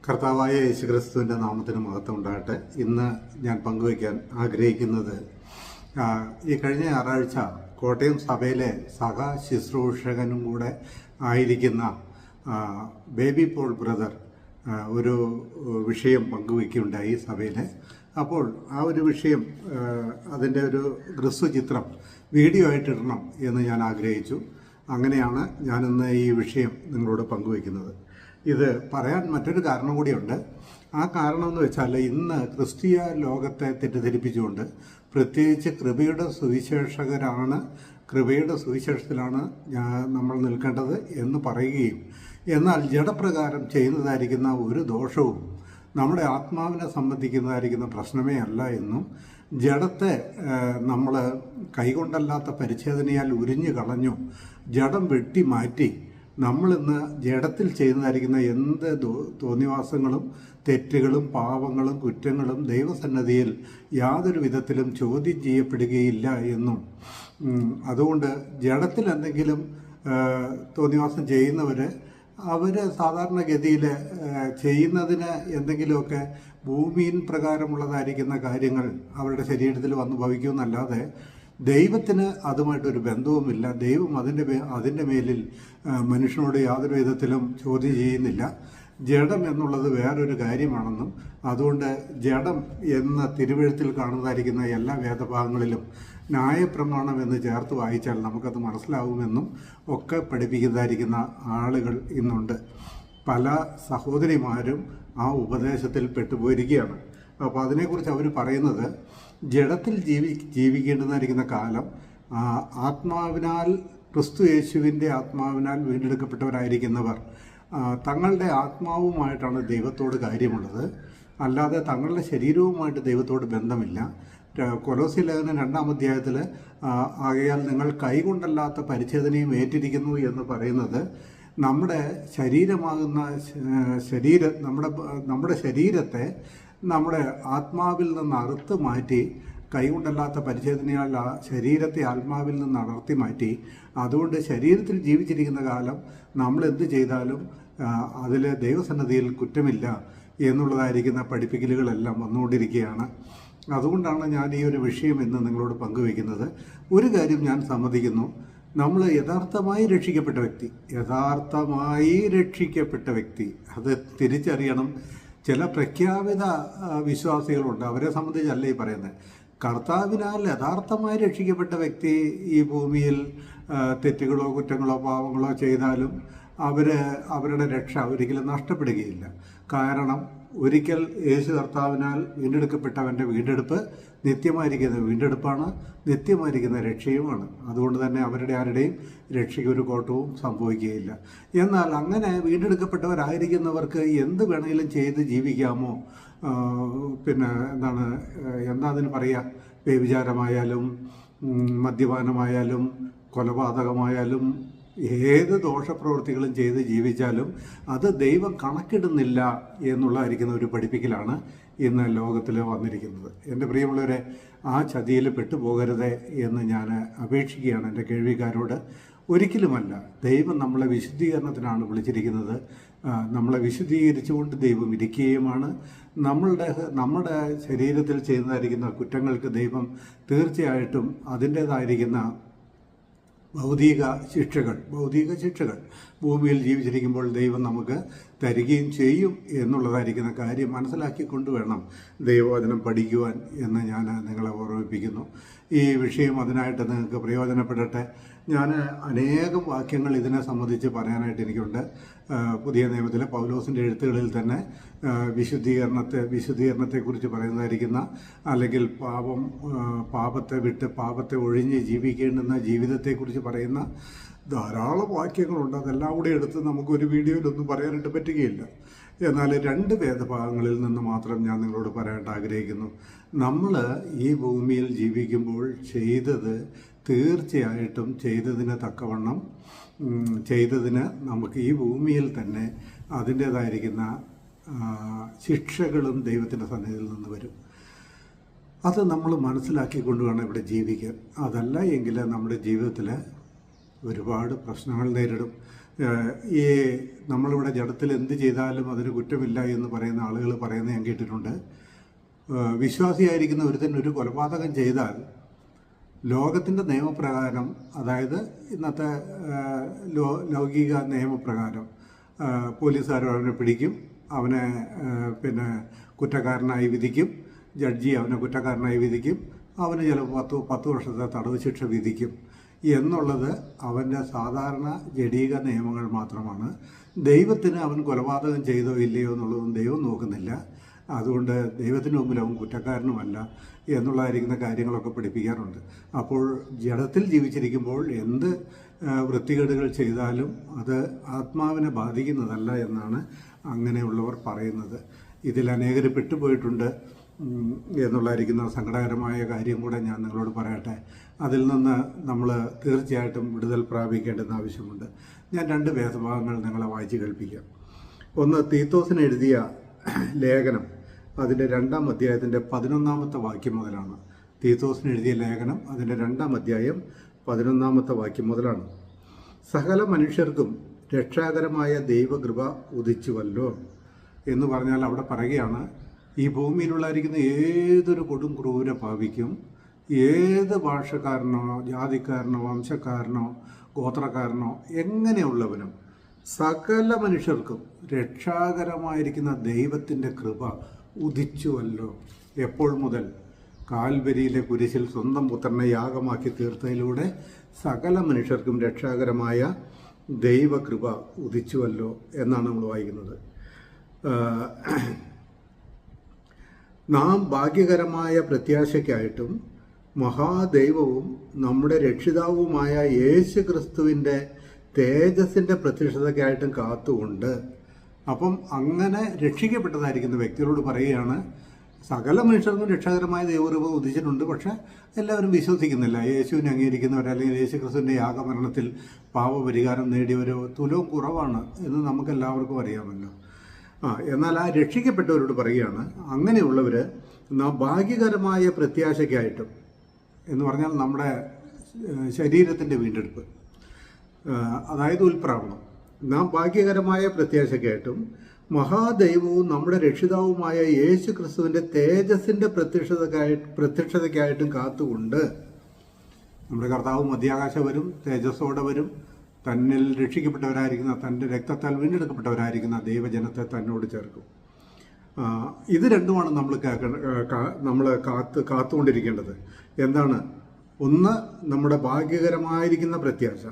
കർത്താവായ യേശുക്രിസ്തുവിൻ്റെ നാമത്തിന് മഹത്വം ഉണ്ടാകട്ടെ. ഇന്ന് ഞാൻ പങ്കുവയ്ക്കാൻ ആഗ്രഹിക്കുന്നത് ഈ കഴിഞ്ഞ ഞായറാഴ്ച കോട്ടയം സഭയിലെ സഹ ശുശ്രൂഷകനും കൂടെ ആയിരിക്കുന്ന ബേബി പോൾ ബ്രദർ ഒരു വിഷയം പങ്കുവയ്ക്കുകയുണ്ടായി സഭയിൽ. അപ്പോൾ ആ ഒരു വിഷയം അതിൻ്റെ ഒരു ഹ്രസ്വചിത്രം വീഡിയോ ആയിട്ടിടണം എന്ന് ഞാൻ ആഗ്രഹിച്ചു. അങ്ങനെയാണ് ഞാനിന്ന് ഈ വിഷയം നിങ്ങളോട് പങ്കുവയ്ക്കുന്നത്. ഇത് പറയാൻ മറ്റൊരു കാരണം കൂടിയുണ്ട്. ആ കാരണം എന്ന് വെച്ചാൽ ഇന്ന് ക്രിസ്തീയ ലോകത്തെ തെറ്റിദ്ധരിപ്പിച്ചുകൊണ്ട് പ്രത്യേകിച്ച് കൃപയുടെ സുവിശേഷത്തിലാണ് നമ്മൾ നിൽക്കേണ്ടത് എന്ന് പറയുകയും എന്നാൽ ജഡപ്രകാരം ചെയ്യുന്നതായിരിക്കുന്ന ഒരു ദോഷവും നമ്മുടെ ആത്മാവിനെ സംബന്ധിക്കുന്നതായിരിക്കുന്ന പ്രശ്നമേ അല്ല എന്നും ജഡത്തെ നമ്മൾ കൈകൊണ്ടല്ലാത്ത പരിച്ഛേദനയാൽ ഉരിഞ്ഞു കളഞ്ഞു ജഡം വെട്ടി മാറ്റി നമ്മളിന്ന് ജഡത്തിൽ ചെയ്യുന്നതായിരിക്കുന്ന എന്ത് തോന്നിവാസങ്ങളും തെറ്റുകളും പാവങ്ങളും കുറ്റങ്ങളും ദൈവസന്നദ്ധിയിൽ യാതൊരു വിധത്തിലും ചോദ്യം ചെയ്യപ്പെടുകയില്ല എന്നും അതുകൊണ്ട് ജഡത്തിൽ എന്തെങ്കിലും തോന്നിവാസം ചെയ്യുന്നവർ അവർ സാധാരണഗതിയിൽ ചെയ്യുന്നതിന് എന്തെങ്കിലുമൊക്കെ ഭൂമിയിൽ പ്രകാരമുള്ളതായിരിക്കുന്ന കാര്യങ്ങൾ അവരുടെ വന്നു ഭവിക്കുമെന്നല്ലാതെ ദൈവത്തിന് അതുമായിട്ടൊരു ബന്ധവുമില്ല. ദൈവം അതിൻ്റെ മേലിൽ മനുഷ്യനോട് യാതൊരു വിധത്തിലും ചോദ്യം ചെയ്യുന്നില്ല. ജഡം എന്നുള്ളത് വേറൊരു കാര്യമാണെന്നും അതുകൊണ്ട് ജഡം എന്ന തിരുവെഴുത്തിൽ കാണുന്നതായിരിക്കുന്ന എല്ലാ വേദഭാഗങ്ങളിലും ന്യായപ്രമാണം എന്ന് ചേർത്ത് വായിച്ചാൽ നമുക്കത് മനസ്സിലാവുമെന്നും ഒക്കെ പഠിപ്പിക്കുന്നതായിരിക്കുന്ന ആളുകൾ ഇന്നുണ്ട്. പല സഹോദരിമാരും ആ ഉപദേശത്തിൽ പെട്ടുപോയിരിക്കുകയാണ്. അപ്പോൾ അതിനെക്കുറിച്ച് അവർ പറയുന്നത് ജഡത്തിൽ ജീവിക്കേണ്ടതായിരിക്കുന്ന കാലം ആത്മാവിനാൽ ക്രിസ്തു യേശുവിൻ്റെ ആത്മാവിനാൽ വീണ്ടെടുക്കപ്പെട്ടവരായിരിക്കുന്നവർ തങ്ങളുടെ ആത്മാവുമായിട്ടാണ് ദൈവത്തോട് കാര്യമുള്ളത്, അല്ലാതെ തങ്ങളുടെ ശരീരവുമായിട്ട് ദൈവത്തോട് ബന്ധമില്ല. കൊലോസ്യ ലേഖനം 2-ാം അധ്യായത്തിൽ ആകയാൽ നിങ്ങൾ കൈകൊണ്ടല്ലാത്ത പരിച്ഛേദനയും ഏറ്റിരിക്കുന്നു എന്ന് പറയുന്നത് നമ്മുടെ ശരീരമാകുന്ന നമ്മുടെ ശരീരത്തെ നമ്മുടെ ആത്മാവിൽ നിന്ന് അറുത്ത് മാറ്റി കൈകൊണ്ടല്ലാത്ത പരിച്ഛേദനയാൽ ആ ശരീരത്തെ ആത്മാവിൽ നിന്ന് അടർത്തി മാറ്റി അതുകൊണ്ട് ശരീരത്തിൽ ജീവിച്ചിരിക്കുന്ന കാലം നമ്മൾ എന്ത് ചെയ്താലും അതിൽ ദൈവസന്നദ്ധിയിൽ കുറ്റമില്ല എന്നുള്ളതായിരിക്കുന്ന പഠിപ്പിക്കലുകളെല്ലാം വന്നുകൊണ്ടിരിക്കുകയാണ്. അതുകൊണ്ടാണ് ഞാൻ ഈ ഒരു വിഷയം ഇന്ന് നിങ്ങളോട് പങ്കുവയ്ക്കുന്നത്. ഒരു കാര്യം ഞാൻ സമ്മതിക്കുന്നു, നമ്മൾ യഥാർത്ഥമായി രക്ഷിക്കപ്പെട്ട വ്യക്തി അത് തിരിച്ചറിയണം. ചില പ്രഖ്യാപിത വിശ്വാസികളുണ്ട്, അവരെ സംബന്ധിച്ചല്ല ഈ പറയുന്നത്. കർത്താവിനാൽ യഥാർത്ഥമായി രക്ഷിക്കപ്പെട്ട വ്യക്തി ഈ ഭൂമിയിൽ തെറ്റുകളോ കുറ്റങ്ങളോ പാവങ്ങളോ ചെയ്താലും അവരുടെ രക്ഷ ഒരിക്കലും നഷ്ടപ്പെടുകയില്ല. കാരണം ഒരിക്കൽ യേശു കർത്താവിനാൽ വീണ്ടെടുക്കപ്പെട്ടവൻ്റെ വീണ്ടെടുപ്പ് നിത്യമായിരിക്കുന്ന വീണ്ടെടുപ്പാണ്, നിത്യമായിരിക്കുന്ന രക്ഷയുമാണ്. അതുകൊണ്ട് തന്നെ ആരുടെയും രക്ഷയ്ക്ക് ഒരു കോട്ടവും സംഭവിക്കുകയില്ല. എന്നാൽ അങ്ങനെ വീണ്ടെടുക്കപ്പെട്ടവരായിരിക്കുന്നവർക്ക് എന്ത് വേണമെങ്കിലും ചെയ്ത് ജീവിക്കാമോ? പിന്നെ എന്താ അതിന് പറയുക, വ്യഭിചാരമായാലും മദ്യപാനമായാലും കൊലപാതകമായാലും ഏത് ദോഷപ്രവൃത്തികളും ചെയ്ത് ജീവിച്ചാലും അത് ദൈവം കണക്കിടുന്നില്ല എന്നുള്ളതായിരിക്കുന്ന ഒരു പഠിപ്പിക്കലാണ് ഇന്ന് ലോകത്തിൽ വന്നിരിക്കുന്നത്. എൻ്റെ പ്രിയമുള്ളവരെ, ആ ചതിയിൽ പെട്ടുപോകരുത് എന്ന് ഞാൻ അപേക്ഷിക്കുകയാണ് എൻ്റെ കേൾവിക്കാരോട്. ഒരിക്കലുമല്ല, ദൈവം നമ്മളെ വിശുദ്ധീകരണത്തിനാണ് വിളിച്ചിരിക്കുന്നത്. നമ്മളെ വിശുദ്ധീകരിച്ചുകൊണ്ട് ദൈവം ഇരിക്കുകയുമാണ്. നമ്മുടെ ശരീരത്തിൽ ചെയ്യുന്നതായിരിക്കുന്ന കുറ്റങ്ങൾക്ക് ദൈവം തീർച്ചയായിട്ടും അതിൻ്റേതായിരിക്കുന്ന ഭൗതിക ശിക്ഷകൾ ഭൂമിയിൽ ജീവിച്ചിരിക്കുമ്പോൾ ദൈവം നമുക്ക് തരികയും ചെയ്യും എന്നുള്ളതായിരിക്കുന്ന കാര്യം മനസ്സിലാക്കിക്കൊണ്ട് വേണം ദൈവവചനം പഠിക്കുവാൻ എന്ന് ഞാൻ നിങ്ങളെ ഓർമ്മിപ്പിക്കുന്നു. ഈ വിഷയം അതിനായിട്ട് നിങ്ങൾക്ക് പ്രയോജനപ്പെടട്ടെ. ഞാൻ അനേകം വാക്യങ്ങൾ ഇതിനെ സംബന്ധിച്ച് പറയാനായിട്ട് എനിക്കുണ്ട്. പുതിയ നിയമത്തിലെ പൗലോസിൻ്റെ എഴുത്തുകളിൽ തന്നെ വിശുദ്ധീകരണത്തെക്കുറിച്ച് പറയുന്നതായിരിക്കുന്ന അല്ലെങ്കിൽ പാപത്തെ വിട്ട് പാപത്തെ ഒഴിഞ്ഞ് ജീവിക്കേണ്ടുന്ന ജീവിതത്തെക്കുറിച്ച് പറയുന്ന ധാരാളം വാക്യങ്ങളുണ്ട്. അതെല്ലാം കൂടി എടുത്ത് നമുക്കൊരു വീഡിയോയിലൊന്നും പറയാനായിട്ട് പറ്റുകയില്ല. എന്നാൽ 2 വേദഭാഗങ്ങളിൽ നിന്ന് മാത്രം ഞാൻ നിങ്ങളോട് പറയാനായിട്ട് ആഗ്രഹിക്കുന്നു. നമ്മൾ ഈ ഭൂമിയിൽ ജീവിക്കുമ്പോൾ ചെയ്തത് തീർച്ചയായിട്ടും ചെയ്തതിന് നമുക്ക് ഈ ഭൂമിയിൽ തന്നെ അതിൻ്റേതായിരിക്കുന്ന ശിക്ഷകളും ദൈവത്തിൻ്റെ സന്നിധിയിൽ നിന്ന് വരും. അത് നമ്മൾ മനസ്സിലാക്കിക്കൊണ്ട് വേണം ഇവിടെ ജീവിക്കാൻ. അതല്ല എങ്കിൽ നമ്മുടെ ജീവിതത്തിൽ ഒരുപാട് പ്രശ്നങ്ങൾ നേരിടും. ഈ നമ്മളിവിടെ ജഡത്തിൽ എന്ത് ചെയ്താലും അതിന് കുറ്റമില്ല എന്ന് പറയുന്ന ആളുകൾ പറയുന്നത് ഞാൻ കേട്ടിട്ടുണ്ട്. വിശ്വാസിയായിരിക്കുന്ന ഒരുത്തൻ ഒരു കൊലപാതകം ചെയ്താൽ ലോകത്തിൻ്റെ നിയമപ്രകാരം, അതായത് ഇന്നത്തെ ലൗകിക നിയമപ്രകാരം പോലീസുകാർ അവനെ പിടിക്കും, അവനെ കുറ്റക്കാരനായി വിധിക്കും, ജഡ്ജി അവനെ കുറ്റക്കാരനായി വിധിക്കും, അവന് ചിലപ്പോൾ 10 വർഷത്തെ തടവ് ശിക്ഷ വിധിക്കും എന്നുള്ളത് അവൻ്റെ സാധാരണ ജഡീക നിയമങ്ങൾ മാത്രമാണ്. ദൈവത്തിന് അവൻ കൊലപാതകം ചെയ്തോ ഇല്ലയോ എന്നുള്ളതൊന്നും ദൈവം നോക്കുന്നില്ല. അതുകൊണ്ട് ദൈവത്തിന് മുമ്പിൽ അവൻ കുറ്റക്കാരനുമല്ല എന്നുള്ളതായിരിക്കുന്ന കാര്യങ്ങളൊക്കെ പഠിപ്പിക്കാറുണ്ട്. അപ്പോൾ ജഡത്തിൽ ജീവിച്ചിരിക്കുമ്പോൾ എന്ത് വൃത്തികേടുകൾ ചെയ്താലും അത് ആത്മാവിനെ ബാധിക്കുന്നതല്ല എന്നാണ് അങ്ങനെയുള്ളവർ പറയുന്നത്. ഇതിൽ അനേകർ പെട്ടുപോയിട്ടുണ്ട് എന്നുള്ളതായിരിക്കുന്ന സങ്കടകരമായ കാര്യം കൂടെ ഞാൻ നിങ്ങളോട് പറയട്ടെ. അതിൽ നിന്ന് നമ്മൾ തീർച്ചയായിട്ടും വിടുതൽ പ്രാപിക്കേണ്ടെന്ന് ആവശ്യമുണ്ട്. ഞാൻ 2 വേദഭാഗങ്ങൾ നിങ്ങളെ വായിച്ച് കേൾപ്പിക്കാം. ഒന്ന്, തീത്തോസിന് എഴുതിയ ലേഖനം, അതിൻ്റെ 2-ാം അധ്യായത്തിൻ്റെ 11-ാമത്തെ വാക്യം മുതലാണ്. തീത്തോസിന് എഴുതിയ ലേഖനം അതിൻ്റെ 2-ാം അധ്യായം 11-ാമത്തെ വാക്യം മുതലാണ്. സകല മനുഷ്യർക്കും രക്ഷാകരമായ ദൈവകൃപ ഉദിച്ചുവല്ലോ എന്ന് പറഞ്ഞാൽ അവിടെ പറയുകയാണ്, ഈ ഭൂമിയിലുള്ളായിരിക്കുന്ന ഏതൊരു കൊടും ക്രൂര പാപിക്കും, ഏത് ഭാഷക്കാരനോ ജാതിക്കാരനോ വംശക്കാരനോ ഗോത്രക്കാരനോ എങ്ങനെയുള്ളവനും സകല മനുഷ്യർക്കും രക്ഷാകരമായിരിക്കുന്ന ദൈവത്തിൻ്റെ കൃപ ഉദിച്ചുവല്ലോ. എപ്പോൾ മുതൽ? കാൽവരിയിലെ കുരിശിൽ സ്വന്തം പുത്രനെ യാഗമാക്കി തീർത്തതിലൂടെ സകല മനുഷ്യർക്കും രക്ഷാകരമായ ദൈവകൃപ ഉദിച്ചുവല്ലോ എന്നാണ് നമ്മൾ വായിക്കുന്നത്. നാം ഭാഗ്യകരമായ പ്രത്യാശയ്ക്കായിട്ടും മഹാദൈവവും നമ്മുടെ രക്ഷിതാവുമായ യേശു ക്രിസ്തുവിൻ്റെ തേജസ്സിൻ്റെ പ്രത്യക്ഷതയ്ക്കായിട്ടും കാത്തുകൊണ്ട്. അപ്പം അങ്ങനെ രക്ഷിക്കപ്പെട്ടതായിരിക്കുന്ന വ്യക്തികളോട് പറയുകയാണ്, സകല മനുഷ്യർക്കും രക്ഷാകരമായ ദൈവകൃപ ഉദിച്ചിട്ടുണ്ട്. പക്ഷേ എല്ലാവരും വിശ്വസിക്കുന്നില്ല. യേശുവിനെ അംഗീകരിക്കുന്നവർ അല്ലെങ്കിൽ യേശു ക്രിസ്തുവിൻ്റെ യാഗമരണത്തിൽ പാപപരിഹാരം നേടിയവരോ തുലവും കുറവാണ് എന്ന് നമുക്കെല്ലാവർക്കും അറിയാമല്ലോ. എന്നാൽ ആ രക്ഷിക്കപ്പെട്ടവരോട് പറയുകയാണ്, അങ്ങനെയുള്ളവർ ഭാഗ്യകരമായ പ്രത്യാശയ്ക്കായിട്ടും എന്ന് പറഞ്ഞാൽ നമ്മുടെ ശരീരത്തിൻ്റെ വീണ്ടെടുപ്പ്, അതായത് ഉൽപ്രാവണം, നാം ഭാഗ്യകരമായ പ്രത്യാശയ്ക്കായിട്ടും മഹാദൈവവും നമ്മുടെ രക്ഷിതാവുമായ യേശു ക്രിസ്തുവിൻ്റെ തേജസ്സിൻ്റെ പ്രത്യക്ഷതയ്ക്കായിട്ടും കാത്തുകൊണ്ട്. നമ്മുടെ കർത്താവ് മധ്യാകാശം വരും, തേജസ്സോടെ വരും, തന്നിൽ രക്ഷിക്കപ്പെട്ടവരായിരിക്കുന്ന, തൻ്റെ രക്തത്താൽ വീണ്ടെടുക്കപ്പെട്ടവരായിരിക്കുന്ന ദൈവജനത്തെ തന്നോട് ചേർക്കും. ഇത് രണ്ടുമാണ് നമ്മൾ കാത്തുകൊണ്ടിരിക്കേണ്ടത്. എന്താണ്? ഒന്ന്, നമ്മുടെ ഭാഗ്യകരമായിരിക്കുന്ന പ്രത്യാശ.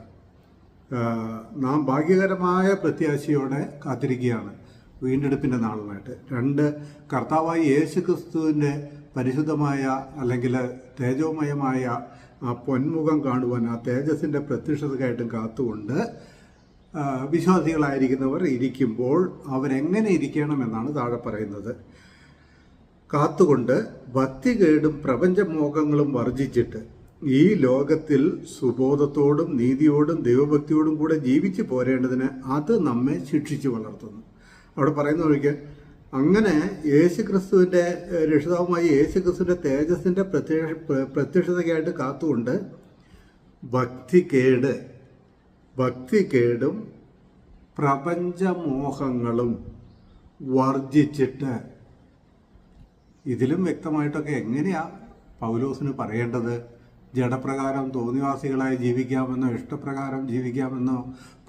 നാം ഭാഗ്യകരമായ പ്രത്യാശയോടെ കാത്തിരിക്കുകയാണ് വീണ്ടെടുപ്പിൻ്റെ നാളുമായിട്ട്. 2, കർത്താവായ യേശു ക്രിസ്തുവിൻ്റെ പരിശുദ്ധമായ അല്ലെങ്കിൽ തേജോമയമായ ആ പൊന്മുഖം കാണുവാൻ, ആ തേജസ്സിൻ്റെ പ്രത്യക്ഷതയ്ക്കായിട്ടും കാത്തുകൊണ്ട് വിശ്വാസികളായിരിക്കുന്നവർ ഇരിക്കുമ്പോൾ അവരെങ്ങനെ ഇരിക്കണമെന്നാണ് താഴെ പറയുന്നത്. കാത്തുകൊണ്ട് ഭക്തികേടും പ്രപഞ്ചമോഹങ്ങളും വർജിച്ചിട്ട് ഈ ലോകത്തിൽ സുബോധത്തോടും നീതിയോടും ദൈവഭക്തിയോടും കൂടെ ജീവിച്ചു പോരേണ്ടതിന് അത് നമ്മെ ശിക്ഷിച്ചു വളർത്തുന്നു. അവിടെ പറയുന്ന ഒഴികെ അങ്ങനെ യേശുക്രിസ്തുവിൻ്റെ രക്ഷിതാവുമായി യേശുക്രിസ്തുവിൻ്റെ തേജസ്സിൻ്റെ പ്രത്യക്ഷതയ്ക്കായിട്ട് കാത്തുകൊണ്ട് ഭക്തികേടും പ്രപഞ്ചമോഹങ്ങളും വർജിച്ചിട്ട്. ഇതിലും വ്യക്തമായിട്ടൊക്കെ എങ്ങനെയാ പൗലോസിന് പറയേണ്ടത്? ജഡപ്രകാരം തോന്നിവാസികളായി ജീവിക്കാമെന്നോ ഇഷ്ടപ്രകാരം ജീവിക്കാമെന്നോ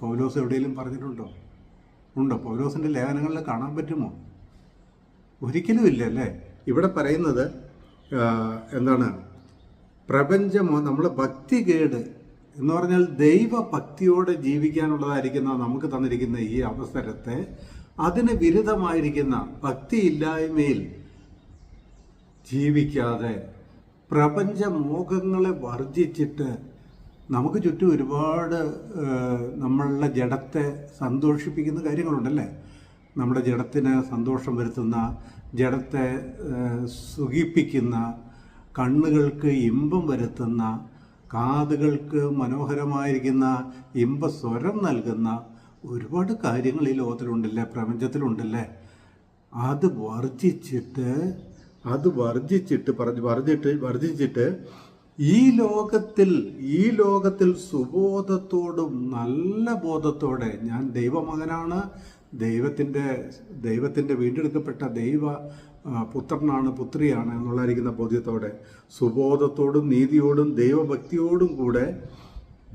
പൗലോസ് എവിടെയെങ്കിലും പറഞ്ഞിട്ടുണ്ടോ? ഉണ്ടോ? പൗലോസിൻ്റെ ലേഖനങ്ങളിൽ കാണാൻ പറ്റുമോ? ഒരിക്കലും ഇല്ല അല്ലേ? ഇവിടെ പറയുന്നത് എന്താണ്? പ്രപഞ്ചമോ, നമ്മൾ ഭക്തികേട് എന്ന് പറഞ്ഞാൽ ദൈവഭക്തിയോടെ ജീവിക്കാനുള്ളതായിരിക്കുന്ന നമുക്ക് തന്നിരിക്കുന്ന ഈ അവസരത്തെ അതിന് വിരുദ്ധമായിരിക്കുന്ന ഭക്തിയില്ലായ്മയിൽ ജീവിക്കാതെ പ്രപഞ്ചമോഹങ്ങളെ വർജിച്ചിട്ട്, നമുക്ക് ചുറ്റും ഒരുപാട് നമ്മളുടെ ജഡത്തെ സന്തോഷിപ്പിക്കുന്ന കാര്യങ്ങളുണ്ടല്ലേ? നമ്മുടെ ജഡത്തിന് സന്തോഷം വരുത്തുന്ന, ജഡത്തെ സുഖിപ്പിക്കുന്ന, കണ്ണുകൾക്ക് ഇമ്പം വരുത്തുന്ന, കാതുകൾക്ക് മനോഹരമായിരിക്കുന്ന ഇമ്പസ്വരം നൽകുന്ന ഒരുപാട് കാര്യങ്ങൾ ഈ ലോകത്തിലുണ്ടല്ലേ, പ്രപഞ്ചത്തിലുണ്ടല്ലേ? അത് വർജിച്ചിട്ട് ഈ ലോകത്തിൽ സുബോധത്തോടും നല്ല ബോധത്തോടെ ഞാൻ ദൈവമകനാണ്, ദൈവത്തിൻ്റെ വീണ്ടെടുക്കപ്പെട്ട പുത്രനാണ്, പുത്രിയാണ് എന്നുള്ളായിരിക്കുന്ന ബോധ്യത്തോടെ സുബോധത്തോടും നീതിയോടും ദൈവഭക്തിയോടും കൂടെ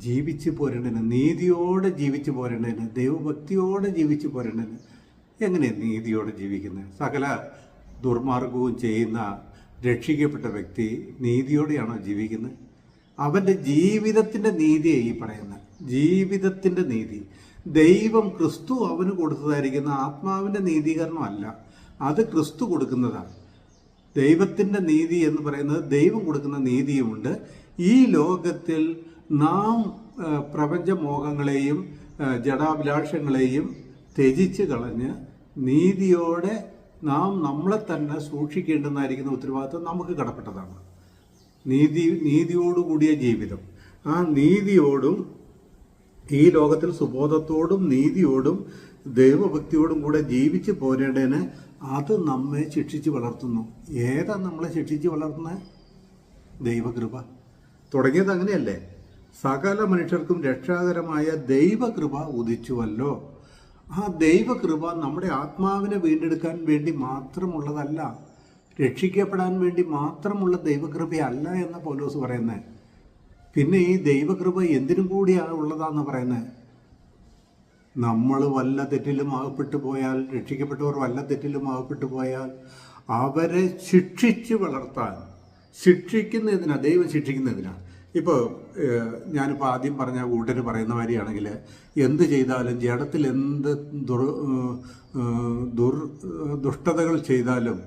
ജീവിച്ചു പോരേണ്ടതിന്, നീതിയോടെ ജീവിച്ചു പോരേണ്ടതിന്, ദൈവഭക്തിയോടെ ജീവിച്ചു പോരേണ്ടതിന്. എങ്ങനെയാണ് നീതിയോടെ ജീവിക്കുന്നത്? സകല ദുർമാർഗവും ചെയ്യുന്ന രക്ഷിക്കപ്പെട്ട വ്യക്തി നീതിയോടെയാണോ ജീവിക്കുന്നത്? അവൻ്റെ ജീവിതത്തിൻ്റെ നീതിയെ ഈ പറയുന്നത്, ജീവിതത്തിൻ്റെ നീതി. ദൈവം ക്രിസ്തു അവന് കൊടുത്തതായിരിക്കുന്ന ആത്മാവിൻ്റെ നീതീകരണമല്ല, അത് ക്രിസ്തു കൊടുക്കുന്നതാണ്. ദൈവത്തിൻ്റെ നീതി എന്ന് പറയുന്നത് ദൈവം കൊടുക്കുന്ന നീതിയുമുണ്ട്. ഈ ലോകത്തിൽ നാം പ്രപഞ്ചമോഹങ്ങളെയും ജഡാഭിലാഷങ്ങളെയും ത്യജിച്ച് കളഞ്ഞ് നീതിയോടെ നാം നമ്മളെ തന്നെ സൂക്ഷിക്കേണ്ടുന്നതായിരിക്കുന്ന ഉത്തരവാദിത്വം നമുക്ക് കടപ്പെട്ടതാണ്. നീതിയോടുകൂടിയ ജീവിതം, ആ നീതിയോടും ഈ ലോകത്തിൽ സുബോധത്തോടും നീതിയോടും ദൈവഭക്തിയോടും കൂടെ ജീവിച്ച് പോരേണ്ടതിന് അത് നമ്മെ ശിക്ഷിച്ച് വളർത്തുന്നു. ഏതാ നമ്മളെ ശിക്ഷിച്ച് വളർത്തുന്നത്? ദൈവകൃപ. തുടങ്ങിയത് അങ്ങനെയല്ലേ? സകല മനുഷ്യർക്കും രക്ഷാകരമായ ദൈവകൃപ ഉദിച്ചുവല്ലോ. ആ ദൈവകൃപ നമ്മുടെ ആത്മാവിനെ വീണ്ടെടുക്കാൻ വേണ്ടി മാത്രമുള്ളതല്ല, രക്ഷിക്കപ്പെടാൻ വേണ്ടി മാത്രമുള്ള ദൈവകൃപയല്ല എന്ന് പൗലോസ് പറയുന്നത്. പിന്നെ ഈ ദൈവകൃപ എന്തിനും കൂടിയാണ് ഉള്ളതാന്ന് പറയുന്നത്? നമ്മൾ വല്ല തെറ്റിലും അകപ്പെട്ടു പോയാൽ, രക്ഷിക്കപ്പെട്ടവർ വല്ല തെറ്റിലും അകപ്പെട്ടു പോയാൽ അവരെ ശിക്ഷിച്ച് വളർത്താൻ, ശിക്ഷിക്കുന്നതിനാണ്, ദൈവം ശിക്ഷിക്കുന്നതിനാണ്. ഇപ്പോൾ ഞാനിപ്പോൾ ആദ്യം പറഞ്ഞ കൂട്ടർ പറയുന്ന മാതിരിയാണെങ്കിൽ എന്ത് ചെയ്താലും, ജഡത്തിൽ എന്ത് ദുഷ്ടതകൾ ചെയ്താലും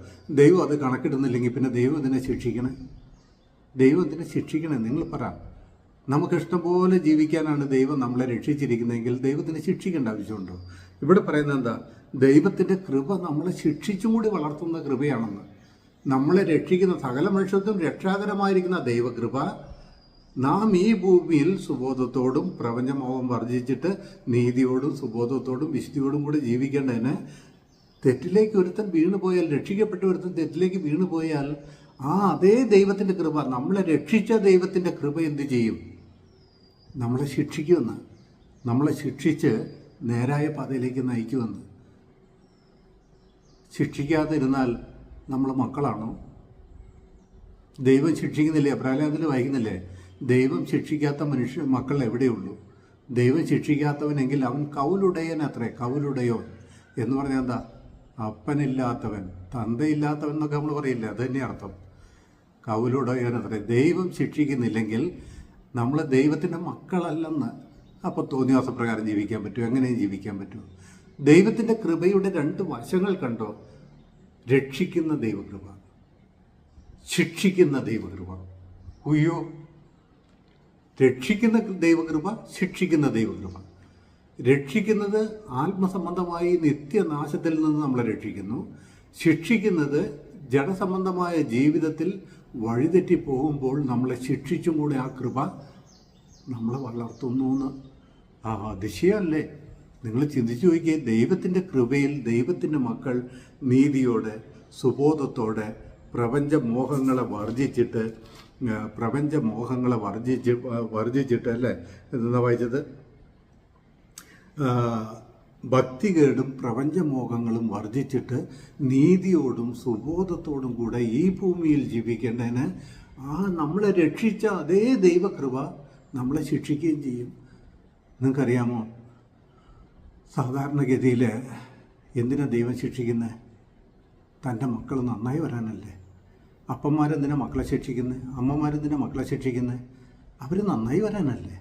ദൈവം അത് കണക്കിടുന്നില്ലെങ്കിൽ പിന്നെ ദൈവം ഇതിനെ ശിക്ഷിക്കണേ? ദൈവം ഇതിനെ ശിക്ഷിക്കണേ? നിങ്ങൾ പറ. നമുക്കിഷ്ടം പോലെ ജീവിക്കാനാണ് ദൈവം നമ്മളെ രക്ഷിച്ചിരിക്കുന്നതെങ്കിൽ ദൈവത്തിന് ശിക്ഷിക്കേണ്ട ആവശ്യമുണ്ടോ? ഇവിടെ പറയുന്നത് എന്താ? ദൈവത്തിൻ്റെ കൃപ നമ്മളെ ശിക്ഷിച്ചും കൂടി വളർത്തുന്ന കൃപയാണെന്ന്. നമ്മളെ രക്ഷിക്കുന്ന സകല മനുഷ്യർക്കും രക്ഷാകരമായിരിക്കുന്ന ദൈവകൃപ നാം ഈ ഭൂമിയിൽ സുബോധത്തോടും പ്രപഞ്ചമോഹം വർജിച്ചിട്ട് നീതിയോടും സുബോധത്തോടും വിശുദ്ധിയോടും കൂടി ജീവിക്കേണ്ടതിന്, തെറ്റിലേക്ക് ഒരുത്തൻ വീണുപോയാൽ, രക്ഷിക്കപ്പെട്ട ഒരുത്തൻ തെറ്റിലേക്ക് വീണുപോയാൽ ആ അതേ ദൈവത്തിൻ്റെ കൃപ, നമ്മളെ രക്ഷിച്ച ദൈവത്തിൻ്റെ കൃപ എന്ത് ചെയ്യും? നമ്മളെ ശിക്ഷിക്കുമെന്ന്, നമ്മളെ ശിക്ഷിച്ച് നേരായ പാതയിലേക്ക് നയിക്കുമെന്ന്. ശിക്ഷിക്കാതെ ഇരുന്നാൽ നമ്മൾ മക്കളാണോ? ദൈവം ശിക്ഷിക്കുന്നില്ലേ? പ്രഹ്ലാദത്തിൽ വായിക്കുന്നില്ലേ? ദൈവം ശിക്ഷിക്കാത്ത മക്കൾ എവിടെയുള്ളൂ? ദൈവം ശിക്ഷിക്കാത്തവനെങ്കിൽ അവൻ കൗലുടയൻ അത്രേ. കൗലുടയോ എന്ന് പറഞ്ഞാൽ എന്താ? അപ്പനില്ലാത്തവൻ, തന്തയില്ലാത്തവൻ എന്നൊക്കെ നമ്മൾ പറയില്ല, അത് തന്നെ അർത്ഥം. കൗലുടയൻ അത്രേ. ദൈവം ശിക്ഷിക്കുന്നില്ലെങ്കിൽ നമ്മൾ ദൈവത്തിൻ്റെ മക്കളല്ലെന്ന്. അപ്പോൾ തോന്നിവാസപ്രകാരം ജീവിക്കാൻ പറ്റുമോ? എങ്ങനെയും ജീവിക്കാൻ പറ്റുമോ? ദൈവത്തിൻ്റെ കൃപയുടെ രണ്ട് വശങ്ങൾ കണ്ടോ? രക്ഷിക്കുന്ന ദൈവകൃപ, ശിക്ഷിക്കുന്ന ദൈവകൃപ. ഉയ്യോ, രക്ഷിക്കുന്ന ദൈവകൃപ, ശിക്ഷിക്കുന്ന ദൈവകൃപ. രക്ഷിക്കുന്നത് ആത്മസംബന്ധമായി നിത്യനാശത്തിൽ നിന്ന് നമ്മളെ രക്ഷിക്കുന്നു. ശിക്ഷിക്കുന്നത് ജഡസംബന്ധമായ ജീവിതത്തിൽ വഴിതെറ്റി പോകുമ്പോൾ നമ്മളെ ശിക്ഷിച്ചും കൂടെ ആ കൃപ നമ്മളെ വളർത്തുന്നു എന്ന്. അതിശയമല്ലേ? നിങ്ങൾ ചിന്തിച്ചു നോക്കിയേ. ദൈവത്തിൻ്റെ കൃപയിൽ ദൈവത്തിൻ്റെ മക്കൾ നീതിയോടെ സുബോധത്തോടെ പ്രപഞ്ചമോഹങ്ങളെ വർജിച്ചിട്ട് അല്ലേ എന്താ വായിച്ചത്? ഭക്തികേടും പ്രപഞ്ചമോഹങ്ങളും വർജിച്ചിട്ട് നീതിയോടും സുബോധത്തോടും കൂടെ ഈ ഭൂമിയിൽ ജീവിക്കേണ്ടതിന് നമ്മളെ രക്ഷിച്ച അതേ ദൈവകൃപ നമ്മളെ ശിക്ഷിക്കുകയും ചെയ്യും. നിങ്ങൾക്കറിയാമോ, സാധാരണഗതിയിൽ എന്തിനാ ദൈവം ശിക്ഷിക്കുന്നത്? തൻ്റെ മക്കൾ നന്നായി വരാനല്ലേ. അപ്പന്മാരെന്തിനാ മക്കളെ ശിക്ഷിക്കുന്നത്? അമ്മമാരെന്തിനാ മക്കളെ ശിക്ഷിക്കുന്നത്? അവർ നന്നായി വരാനല്ലേ.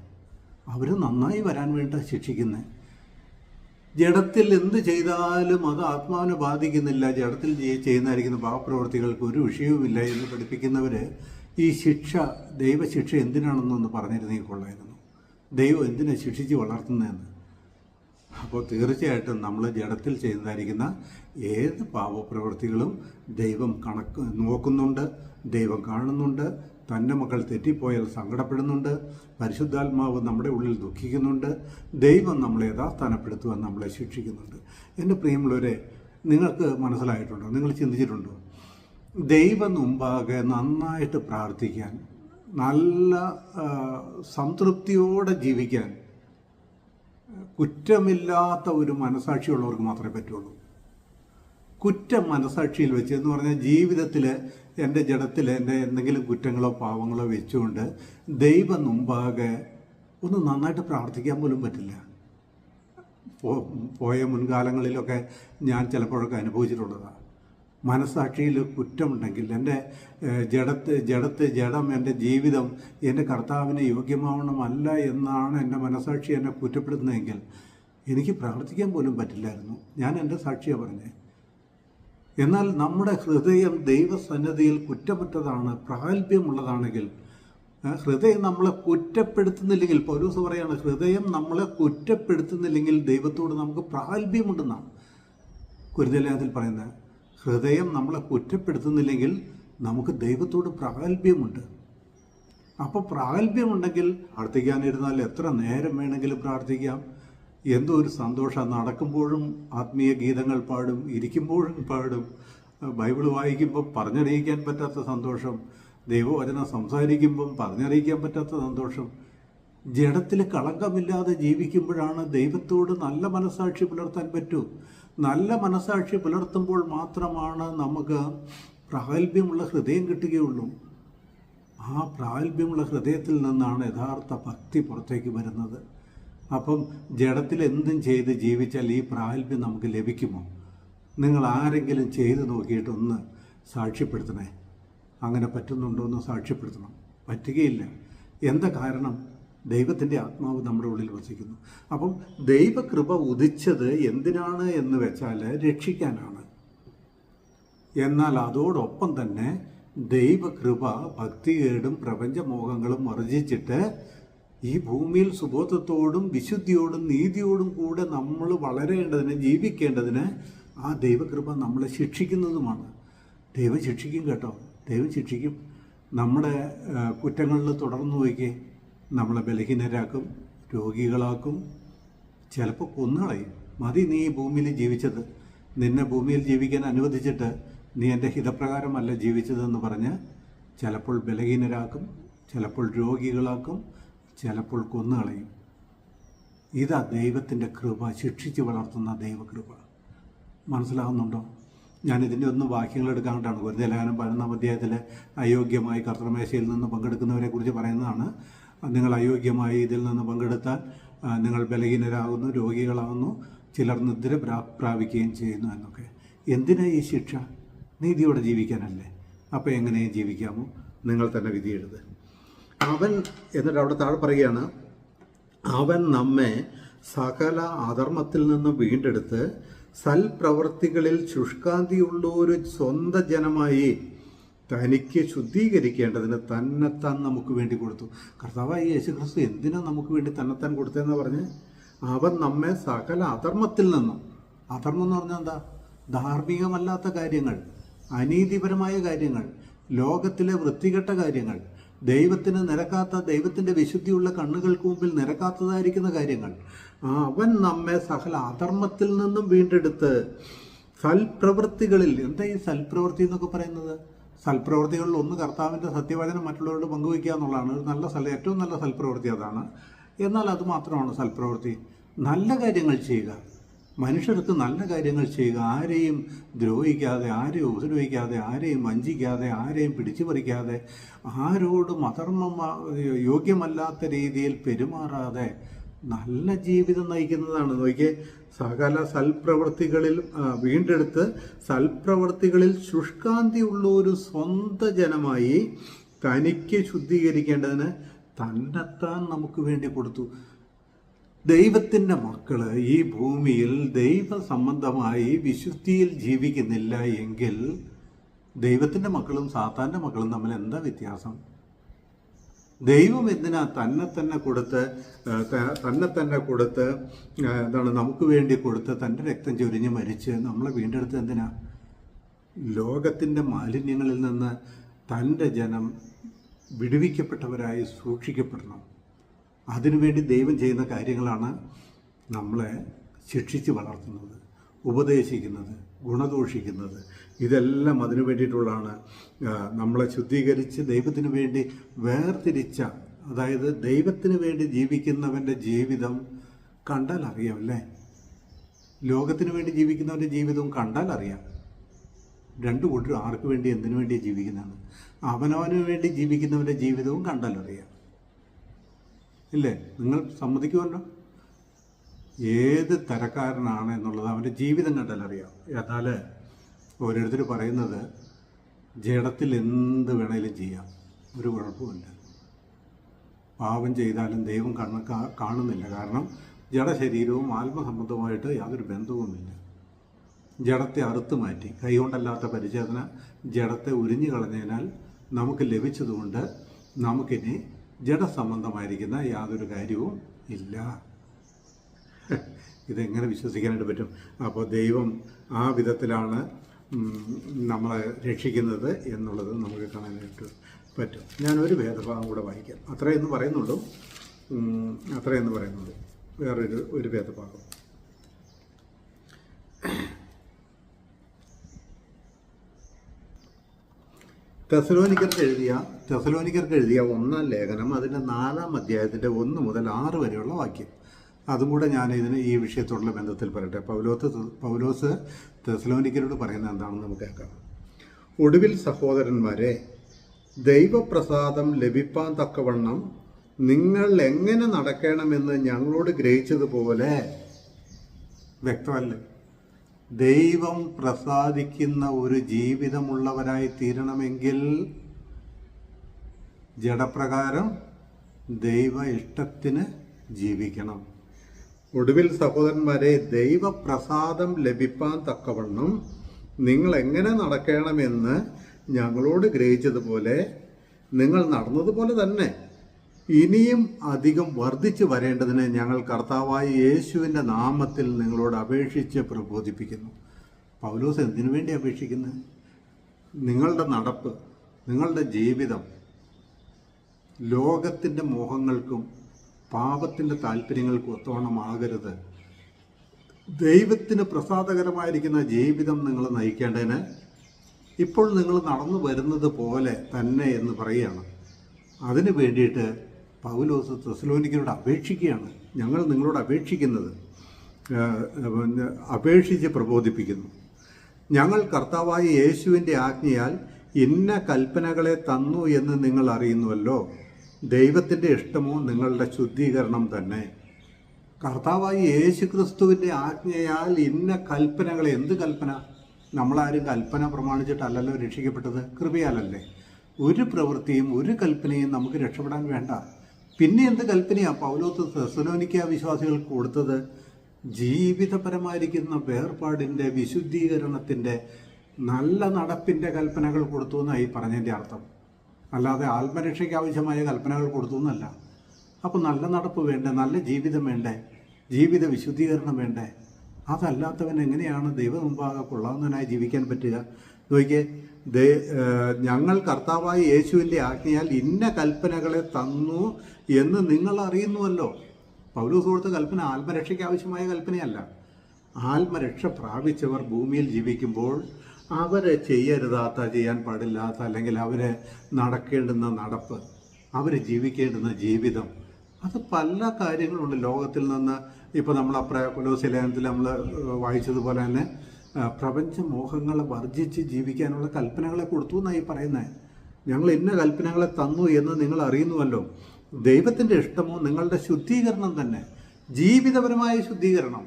അവർ നന്നായി വരാൻ വേണ്ട ശിക്ഷിക്കുന്നത്. ജഡത്തിൽ എന്ത് ചെയ്താലും അത് ആത്മാവിനെ ബാധിക്കുന്നില്ല, ജഡത്തിൽ ചെയ്യുന്നതായിരിക്കുന്ന പാപപ്രവൃത്തികൾക്ക് ഒരു വിഷയവുമില്ല എന്ന് പഠിപ്പിക്കുന്നവർ ഈ ദൈവശിക്ഷ എന്തിനാണെന്നൊന്ന് പറഞ്ഞിരുന്നെങ്കിൽ കൊള്ളായിരുന്നു. ദൈവം എന്തിനാ ശിക്ഷിച്ച് വളർത്തുന്നതെന്ന്. അപ്പോൾ തീർച്ചയായിട്ടും നമ്മൾ ജഡത്തിൽ ചെയ്യുന്നതായിരിക്കുന്ന ഏത് പാപപ്രവൃത്തികളും ദൈവം നോക്കുന്നുണ്ട്, ദൈവം കാണുന്നുണ്ട്. തൻ്റെ മക്കൾ തെറ്റിപ്പോയാൽ സങ്കടപ്പെടുന്നുണ്ട്. പരിശുദ്ധാത്മാവ് നമ്മുടെ ഉള്ളിൽ ദുഃഖിക്കുന്നുണ്ട്. ദൈവം നമ്മളെ യഥാസ്ഥാനപ്പെടുത്തുവാൻ നമ്മളെ ശിക്ഷിക്കുന്നുണ്ട്. എൻ്റെ പ്രിയമുള്ളവരെ, നിങ്ങൾക്ക് മനസ്സിലായിട്ടുണ്ടോ? നിങ്ങൾ ചിന്തിച്ചിട്ടുണ്ടോ? ദൈവം മുമ്പാകെ നന്നായിട്ട് പ്രാർത്ഥിക്കാൻ നല്ല സംതൃപ്തിയോടെ ജീവിക്കാൻ കുറ്റമില്ലാത്ത ഒരു മനസാക്ഷിയുള്ളവർക്ക് മാത്രമേ പറ്റുള്ളൂ. കുറ്റം മനസാക്ഷിയിൽ വെച്ച് എന്ന് പറഞ്ഞാൽ ജീവിതത്തിൽ എൻ്റെ ജഡത്തിൽ എൻ്റെ എന്തെങ്കിലും കുറ്റങ്ങളോ പാവങ്ങളോ വെച്ചുകൊണ്ട് ദൈവം മുമ്പാകെ ഒന്ന് നന്നായിട്ട് പ്രാർത്ഥിക്കാൻ പോലും പറ്റില്ല. പോയ മുൻകാലങ്ങളിലൊക്കെ ഞാൻ ചിലപ്പോഴൊക്കെ അനുഭവിച്ചിട്ടുള്ളതാണ്. മനസാക്ഷിയിൽ കുറ്റമുണ്ടെങ്കിൽ എൻ്റെ ജഡം എൻ്റെ ജീവിതം എൻ്റെ കർത്താവിന് യോഗ്യമാവണമല്ല എന്നാണ് എൻ്റെ മനസാക്ഷി എന്നെ കുറ്റപ്പെടുത്തുന്നതെങ്കിൽ എനിക്ക് പ്രാർത്ഥിക്കാൻ പോലും പറ്റില്ലായിരുന്നു. ഞാൻ എൻ്റെ സാക്ഷിയാണ് പറഞ്ഞത്. എന്നാൽ നമ്മുടെ ഹൃദയം ദൈവസന്നിധിയിൽ കുറ്റമറ്റതാണ്, പ്രാഗൽഭ്യമുള്ളതാണെങ്കിൽ, ഹൃദയം നമ്മളെ കുറ്റപ്പെടുത്തുന്നില്ലെങ്കിൽ, പൗലോസ് പറയാണ് ഹൃദയം നമ്മളെ കുറ്റപ്പെടുത്തുന്നില്ലെങ്കിൽ ദൈവത്തോട് നമുക്ക് പ്രാഗൽഭ്യമുണ്ടെന്നാണ് കൊരിന്ത്യലേഖനത്തിൽ പറയുന്നത്. ഹൃദയം നമ്മളെ കുറ്റപ്പെടുത്തുന്നില്ലെങ്കിൽ നമുക്ക് ദൈവത്തോട് പ്രാഗൽഭ്യമുണ്ട്. അപ്പോൾ പ്രാഗൽഭ്യമുണ്ടെങ്കിൽ പ്രാർത്ഥിക്കാനിരുന്നാൽ എത്ര നേരം വേണമെങ്കിലും പ്രാർത്ഥിക്കാം. എന്തോ ഒരു സന്തോഷം. നടക്കുമ്പോഴും ആത്മീയ ഗീതങ്ങൾ പാടും, ഇരിക്കുമ്പോഴും പാടും, ബൈബിൾ വായിക്കുമ്പോൾ പറഞ്ഞറിയിക്കാൻ പറ്റാത്ത സന്തോഷം, ദൈവവചനം സംസാരിക്കുമ്പം പറഞ്ഞറിയിക്കാൻ പറ്റാത്ത സന്തോഷം. ജഡത്തിൽ കളങ്കമില്ലാതെ ജീവിക്കുമ്പോഴാണ് ദൈവത്തോട് നല്ല മനസാക്ഷി പുലർത്താൻ പറ്റൂ. നല്ല മനസാക്ഷി പുലർത്തുമ്പോൾ മാത്രമാണ് നമുക്ക് പ്രാഗൽഭ്യമുള്ള ഹൃദയം കിട്ടുകയുള്ളൂ. ആ പ്രാഗൽഭ്യമുള്ള ഹൃദയത്തിൽ നിന്നാണ് യഥാർത്ഥ ഭക്തി പുറത്തേക്ക് വരുന്നത്. അപ്പം ജഡത്തിൽ എന്തും ചെയ്ത് ജീവിച്ചാൽ ഈ പ്രാഗൽഭ്യം നമുക്ക് ലഭിക്കുമോ? നിങ്ങൾ ആരെങ്കിലും ചെയ്ത് നോക്കിയിട്ടൊന്ന് സാക്ഷ്യപ്പെടുത്തണേ. അങ്ങനെ പറ്റുന്നുണ്ടോ എന്ന് സാക്ഷ്യപ്പെടുത്തണം. പറ്റുകയില്ല. എന്താ കാരണം? ദൈവത്തിൻ്റെ ആത്മാവ് നമ്മുടെ ഉള്ളിൽ വസിക്കുന്നു. അപ്പം ദൈവകൃപ ഉദിച്ചത് എന്തിനാണ് എന്ന് വെച്ചാൽ രക്ഷിക്കാനാണ്. എന്നാൽ അതോടൊപ്പം തന്നെ ദൈവകൃപ ഭക്തികേടും പ്രപഞ്ചമോഹങ്ങളും വർജിച്ചിട്ട് ഈ ഭൂമിയിൽ സുബോധത്തോടും വിശുദ്ധിയോടും നീതിയോടും കൂടെ നമ്മൾ വളരേണ്ടതിന്, ജീവിക്കേണ്ടതിന് ആ ദൈവകൃപ നമ്മളെ ശിക്ഷിക്കുന്നതുമാണ്. ദൈവം ശിക്ഷിക്കും കേട്ടോ, ദൈവം ശിക്ഷിക്കും. നമ്മുടെ കുറ്റങ്ങളിൽ തുടർന്നു പോയിക്കേ നമ്മളെ ബലഹീനരാക്കും, രോഗികളാക്കും, ചിലപ്പോൾ കൊന്നുകളയും. മതി നീ ഈ ഭൂമിയിൽ ജീവിച്ചത്, നിന്നെ ഭൂമിയിൽ ജീവിക്കാൻ അനുവദിച്ചിട്ട് നീ എൻ്റെ ഹിതപ്രകാരമല്ല ജീവിച്ചതെന്ന് പറഞ്ഞ് ചിലപ്പോൾ ബലഹീനരാക്കും, ചിലപ്പോൾ രോഗികളാക്കും, ചിലപ്പോൾ കൊന്നുകളയും. ഇതാ ദൈവത്തിൻ്റെ കൃപ, ശിക്ഷിച്ച് വളർത്തുന്ന ദൈവകൃപ. മനസ്സിലാകുന്നുണ്ടോ? ഞാനിതിൻ്റെ ഒന്നും വാക്യങ്ങൾ എടുക്കാനായിട്ടാണ്. കൊരിന്ത്യലേഖനം 11-ാം അധ്യായത്തിൽ അയോഗ്യമായി കർത്തൃമേശയിൽ നിന്ന് പങ്കെടുക്കുന്നവരെ കുറിച്ച് പറയുന്നതാണ്. നിങ്ങൾ അയോഗ്യമായി ഇതിൽ നിന്ന് പങ്കെടുത്താൽ നിങ്ങൾ ബലഹീനരാകുന്നു, രോഗികളാകുന്നു, ചിലർ നിദ്ര പ്രാപിക്കുകയും ചെയ്യുന്നു എന്നൊക്കെ. എന്തിനാ ഈ ശിക്ഷ? നീതിയോടെ ജീവിക്കാനല്ലേ? അപ്പോൾ എങ്ങനെ ജീവിക്കാമോ? നിങ്ങൾ തന്നെ വിധിയെഴുത്. അവൻ എന്നിട്ട് അവിടെ താഴെ പറയുകയാണ്, അവൻ നമ്മെ സകല അധർമ്മത്തിൽ നിന്ന് വീണ്ടെടുത്ത് സൽപ്രവർത്തികളിൽ ശുഷ്കാന്തിയുള്ള ഒരു സ്വന്തം ജനമായി തനിക്ക് ശുദ്ധീകരിക്കേണ്ടതിന് തന്നെത്താൻ നമുക്ക് വേണ്ടി കൊടുത്തു. കർത്താവായ യേശുക്രിസ്തു എന്തിനാ നമുക്ക് വേണ്ടി തന്നെത്താൻ കൊടുത്തതെന്ന് പറഞ്ഞ്, അവൻ നമ്മെ സകല അധർമ്മത്തിൽ നിന്നും, അധർമ്മം എന്ന് പറഞ്ഞാൽ എന്താ? ധാർമ്മികമല്ലാത്ത കാര്യങ്ങൾ, അനീതിപരമായ കാര്യങ്ങൾ, ലോകത്തിലെ വൃത്തികെട്ട കാര്യങ്ങൾ, ദൈവത്തിന് നിരക്കാത്ത, ദൈവത്തിൻ്റെ വിശുദ്ധിയുള്ള കണ്ണുകൾക്ക് മുമ്പിൽ നിരക്കാത്തതായിരിക്കുന്ന കാര്യങ്ങൾ, അവൻ നമ്മെ സകല അധർമ്മത്തിൽ നിന്നും വീണ്ടെടുത്ത് സൽപ്രവൃത്തികളിൽ. എന്താ ഈ സൽപ്രവൃത്തി എന്നൊക്കെ പറയുന്നത്? സൽപ്രവൃത്തികളിൽ ഒന്ന് കർത്താവിൻ്റെ സത്യവചനം മറ്റുള്ളവരോട് പങ്കുവയ്ക്കുക എന്നുള്ളതാണ് ഏറ്റവും നല്ല സൽപ്രവൃത്തി അതാണ്. എന്നാൽ അത് മാത്രമാണ് സൽപ്രവൃത്തി. നല്ല കാര്യങ്ങൾ ചെയ്യുക, മനുഷ്യർക്ക് നല്ല കാര്യങ്ങൾ ചെയ്യുക, ആരെയും ദ്രോഹിക്കാതെ, ആരെയും ഉപദ്രവിക്കാതെ, ആരെയും വഞ്ചിക്കാതെ, ആരെയും പിടിച്ചു പറിക്കാതെ, ആരോടും അധർമ്മം യോഗ്യമല്ലാത്ത രീതിയിൽ പെരുമാറാതെ നല്ല ജീവിതം നയിക്കുന്നതാണ്. നോക്കിയേ, സകല സൽപ്രവൃത്തികളിൽ വീണ്ടെടുത്ത് സൽപ്രവൃത്തികളിൽ ശുഷ്കാന്തിയുള്ള ഒരു സ്വന്തം ജനമായി തനിക്ക് ശുദ്ധീകരിക്കേണ്ടതിന് തന്നെത്താൻ നമുക്ക് വേണ്ടി കൊടുത്തു. ദൈവത്തിൻ്റെ മക്കൾ ഈ ഭൂമിയിൽ ദൈവസംബന്ധമായി വിശുദ്ധിയിൽ ജീവിക്കുന്നില്ല എങ്കിൽ ദൈവത്തിൻ്റെ മക്കളും സാത്താൻ്റെ മക്കളും തമ്മിൽ എന്താ വ്യത്യാസം? ദൈവം എന്തിനാ തന്നെ തന്നെ കൊടുത്ത് എന്താണ് നമുക്ക് വേണ്ടി കൊടുത്ത് തൻ്റെ രക്തം ചൊരിഞ്ഞ് മരിച്ച് നമ്മളെ വീണ്ടെടുത്ത് എന്തിനാ? ലോകത്തിൻ്റെ മാലിന്യങ്ങളിൽ നിന്ന് തൻ്റെ ജനം വിടുവിക്കപ്പെട്ടവരായി സൂക്ഷിക്കപ്പെടണം. അതിനുവേണ്ടി ദൈവം ചെയ്യുന്ന കാര്യങ്ങളാണ് നമ്മളെ ശിക്ഷിച്ച് വളർത്തുന്നത്, ഉപദേശിക്കുന്നത്, ഗുണദോഷിക്കുന്നത്. ഇതെല്ലാം അതിനു വേണ്ടിയിട്ടുള്ളതാണ്. നമ്മളെ ശുദ്ധീകരിച്ച് ദൈവത്തിന് വേണ്ടി വേർതിരിച്ച, അതായത് ദൈവത്തിന് വേണ്ടി ജീവിക്കുന്നവൻ്റെ ജീവിതം കണ്ടാൽ അറിയാം അല്ലേ? ലോകത്തിന് വേണ്ടി ജീവിക്കുന്നവൻ്റെ ജീവിതവും കണ്ടാൽ അറിയാം. രണ്ടു കൂട്ടരും ആർക്ക് വേണ്ടി എന്തിനു വേണ്ടി ജീവിക്കുന്നതാണ്. അവനവന് വേണ്ടി ജീവിക്കുന്നവൻ്റെ ജീവിതവും കണ്ടാൽ അറിയാം ഇല്ലേ? നിങ്ങൾ സമ്മതിക്കുമല്ലോ? ഏത് തരക്കാരനാണ് എന്നുള്ളത് അവൻ്റെ ജീവിതം കണ്ടാൽ അറിയാം. എന്നാൽ ഓരോരുത്തർ പറയുന്നത് ജഡത്തിൽ എന്ത് വേണേലും ചെയ്യാം, ഒരു കുഴപ്പമില്ല. പാപം ചെയ്താലും ദൈവം കാണുന്നില്ല. കാരണം ജഡശരീരവും ആത്മസംബന്ധവുമായിട്ട് യാതൊരു ബന്ധവുമില്ല. ജഡത്തെ അറുത്തു മാറ്റി, കൈകൊണ്ടല്ലാത്ത പരിചേതന ജഡത്തെ ഉരിഞ്ഞു കളഞ്ഞതിനാൽ നമുക്ക് ലഭിച്ചതുകൊണ്ട് നമുക്കിനി ജഡസംബന്ധമായിരിക്കുന്ന യാതൊരു കാര്യവും ഇല്ല. ഇതെങ്ങനെ വിശ്വസിക്കാനായിട്ട് പറ്റും? അപ്പോൾ ദൈവം ആ വിധത്തിലാണ് നമ്മളെ രക്ഷിക്കുന്നത് എന്നുള്ളത് നമുക്ക് കാണാനായിട്ട് പറ്റും. ഞാനൊരു വേദഭാഗം കൂടെ വായിക്കാം. അത്രയെന്ന് പറയുന്നുള്ളൂ. വേറൊരു വേദഭാഗം. തെസലോനിക്കർക്ക് എഴുതിയ 1-ാം ലേഖനം അതിൻ്റെ 4-ാം അധ്യായത്തിൻ്റെ 1 മുതൽ 6 വരെയുള്ള വാക്യം. അതും കൂടെ ഞാൻ ഈ വിഷയത്തോടുള്ള ബന്ധത്തിൽ പറയട്ടെ. പൗലോസ് തെസലോനിക്കരോട് പറയുന്നത് എന്താണെന്ന് നമുക്ക് കേൾക്കാം. ഒടുവിൽ സഹോദരന്മാരെ, ദൈവപ്രസാദം ലഭിപ്പാൻ തക്കവണ്ണം നിങ്ങൾ എങ്ങനെ നടക്കണമെന്ന് ഞങ്ങളോട് ഗ്രഹിച്ചതുപോലെ, വ്യക്തമല്ലേ? ദൈവം പ്രസാദിക്കുന്ന ഒരു ജീവിതമുള്ളവരായി തീരണമെങ്കിൽ ജഡപ്രകാരം ദൈവ ഇഷ്ടത്തിന് ജീവിക്കണം. ഒടുവിൽ സഹോദരന്മാരെ, ദൈവപ്രസാദം ലഭിപ്പാൻ തക്കവണ്ണം നിങ്ങൾ എങ്ങനെ നടക്കണമെന്ന് ഞങ്ങളോട് ഗ്രഹിച്ചതുപോലെ നിങ്ങൾ നടന്നതുപോലെ തന്നെ ഇനിയും അധികം വർദ്ധിച്ചു വരേണ്ടതിന് ഞങ്ങൾ കർത്താവായ യേശുവിൻ്റെ നാമത്തിൽ നിങ്ങളോട് അപേക്ഷിച്ച് പ്രബോധിപ്പിക്കുന്നു. പൗലോസ് എന്തിനു വേണ്ടി അപേക്ഷിക്കുന്നത്? നിങ്ങളുടെ നടപ്പ്, നിങ്ങളുടെ ജീവിതം ലോകത്തിൻ്റെ മോഹങ്ങൾക്കും പാപത്തിൻ്റെ താല്പര്യങ്ങൾക്കും ഒത്തവണ്ണമാകരുത്. ദൈവത്തിന് പ്രസാദകരമായിരിക്കുന്ന ജീവിതം നിങ്ങൾ നയിക്കേണ്ടതിന് ഇപ്പോൾ നിങ്ങൾ നടന്നു വരുന്നത് പോലെ തന്നെ എന്ന് പറയുകയാണ്. അതിന് വേണ്ടിയിട്ട് പൗലോസ് തെസലോനിക്കരോട് അപേക്ഷിക്കുകയാണ്. ഞങ്ങൾ നിങ്ങളോട് അപേക്ഷിച്ച് പ്രബോധിപ്പിക്കുന്നു. ഞങ്ങൾ കർത്താവായ യേശുവിൻ്റെ ആജ്ഞയാൽ ഇന്ന കൽപ്പനകളെ തന്നു എന്ന് നിങ്ങൾ അറിയുന്നുവല്ലോ. ദൈവത്തിൻ്റെ ഇഷ്ടമോ നിങ്ങളുടെ ശുദ്ധീകരണം തന്നെ. കർത്താവായ യേശു ക്രിസ്തുവിൻ്റെ ആജ്ഞയാൽ ഇന്ന കൽപ്പനകളെ, എന്ത് കൽപ്പന? നമ്മളാരും കൽപ്പന പ്രമാണിച്ചിട്ടല്ലല്ലോ രക്ഷിക്കപ്പെട്ടത്, കൃപയാലല്ലേ. ഒരു പ്രവൃത്തിയും ഒരു കൽപ്പനയും നമുക്ക് രക്ഷപ്പെടാൻ വേണ്ട. പിന്നെ എന്ത് കൽപ്പനയാണ് പൗലോസ് തെസലോനിക്ക വിശ്വാസികൾക്ക് കൊടുത്തത്? ജീവിതപരമായിരിക്കുന്ന വേർപാടിൻ്റെ, വിശുദ്ധീകരണത്തിൻ്റെ, നല്ല നടപ്പിൻ്റെ കൽപ്പനകൾ കൊടുത്തു എന്നായി പറഞ്ഞതിൻ്റെ അർത്ഥം. അല്ലാതെ ആത്മരക്ഷയ്ക്ക് ആവശ്യമായ കൽപ്പനകൾ കൊടുത്തു എന്നല്ല. അപ്പോൾ നല്ല നടപ്പ് വേണ്ടേ? നല്ല ജീവിതം വേണ്ടേ? ജീവിത വിശുദ്ധീകരണം വേണ്ടേ? അതല്ലാത്തവൻ എങ്ങനെയാണ് ദൈവമുമ്പാകെ കൊള്ളാവുന്നതിനായി ജീവിക്കാൻ പറ്റുക? നോക്കിയേ, ഞങ്ങൾ കർത്താവായ യേശുവിൻ്റെ ആജ്ഞയാൽ ഇന്ന കൽപ്പനകളെ തന്നു എന്ന് നിങ്ങൾ അറിയുന്നുവല്ലോ. പൗലോസ് കൊടുത്ത കൽപ്പന ആത്മരക്ഷയ്ക്ക് ആവശ്യമായ കൽപ്പനയല്ല. ആത്മരക്ഷ പ്രാപിച്ചവർ ഭൂമിയിൽ ജീവിക്കുമ്പോൾ അവരെ ചെയ്യാൻ പാടില്ലാത്ത, അല്ലെങ്കിൽ അവരെ നടക്കേണ്ടുന്ന നടപ്പ്, അവർ ജീവിക്കേണ്ടുന്ന ജീവിതം, അത് പല കാര്യങ്ങളുണ്ട് ലോകത്തിൽ നിന്ന്. ഇപ്പോൾ നമ്മൾ കൊലോസ്യ ലേഖനത്തിൽ നമ്മൾ വായിച്ചതുപോലെ തന്നെ പ്രപഞ്ചമോഹങ്ങളെ വർജിച്ച് ജീവിക്കാനുള്ള കൽപ്പനകളെ കൊടുത്തു എന്നായി പറയുന്നത്. ഞങ്ങൾ ഇന്ന കൽപ്പനകളെ തന്നു എന്ന് നിങ്ങൾ അറിയുന്നുവല്ലോ. ദൈവത്തിൻ്റെ ഇഷ്ടമോ നിങ്ങളുടെ ശുദ്ധീകരണം തന്നെ. ജീവിതപരമായ ശുദ്ധീകരണം,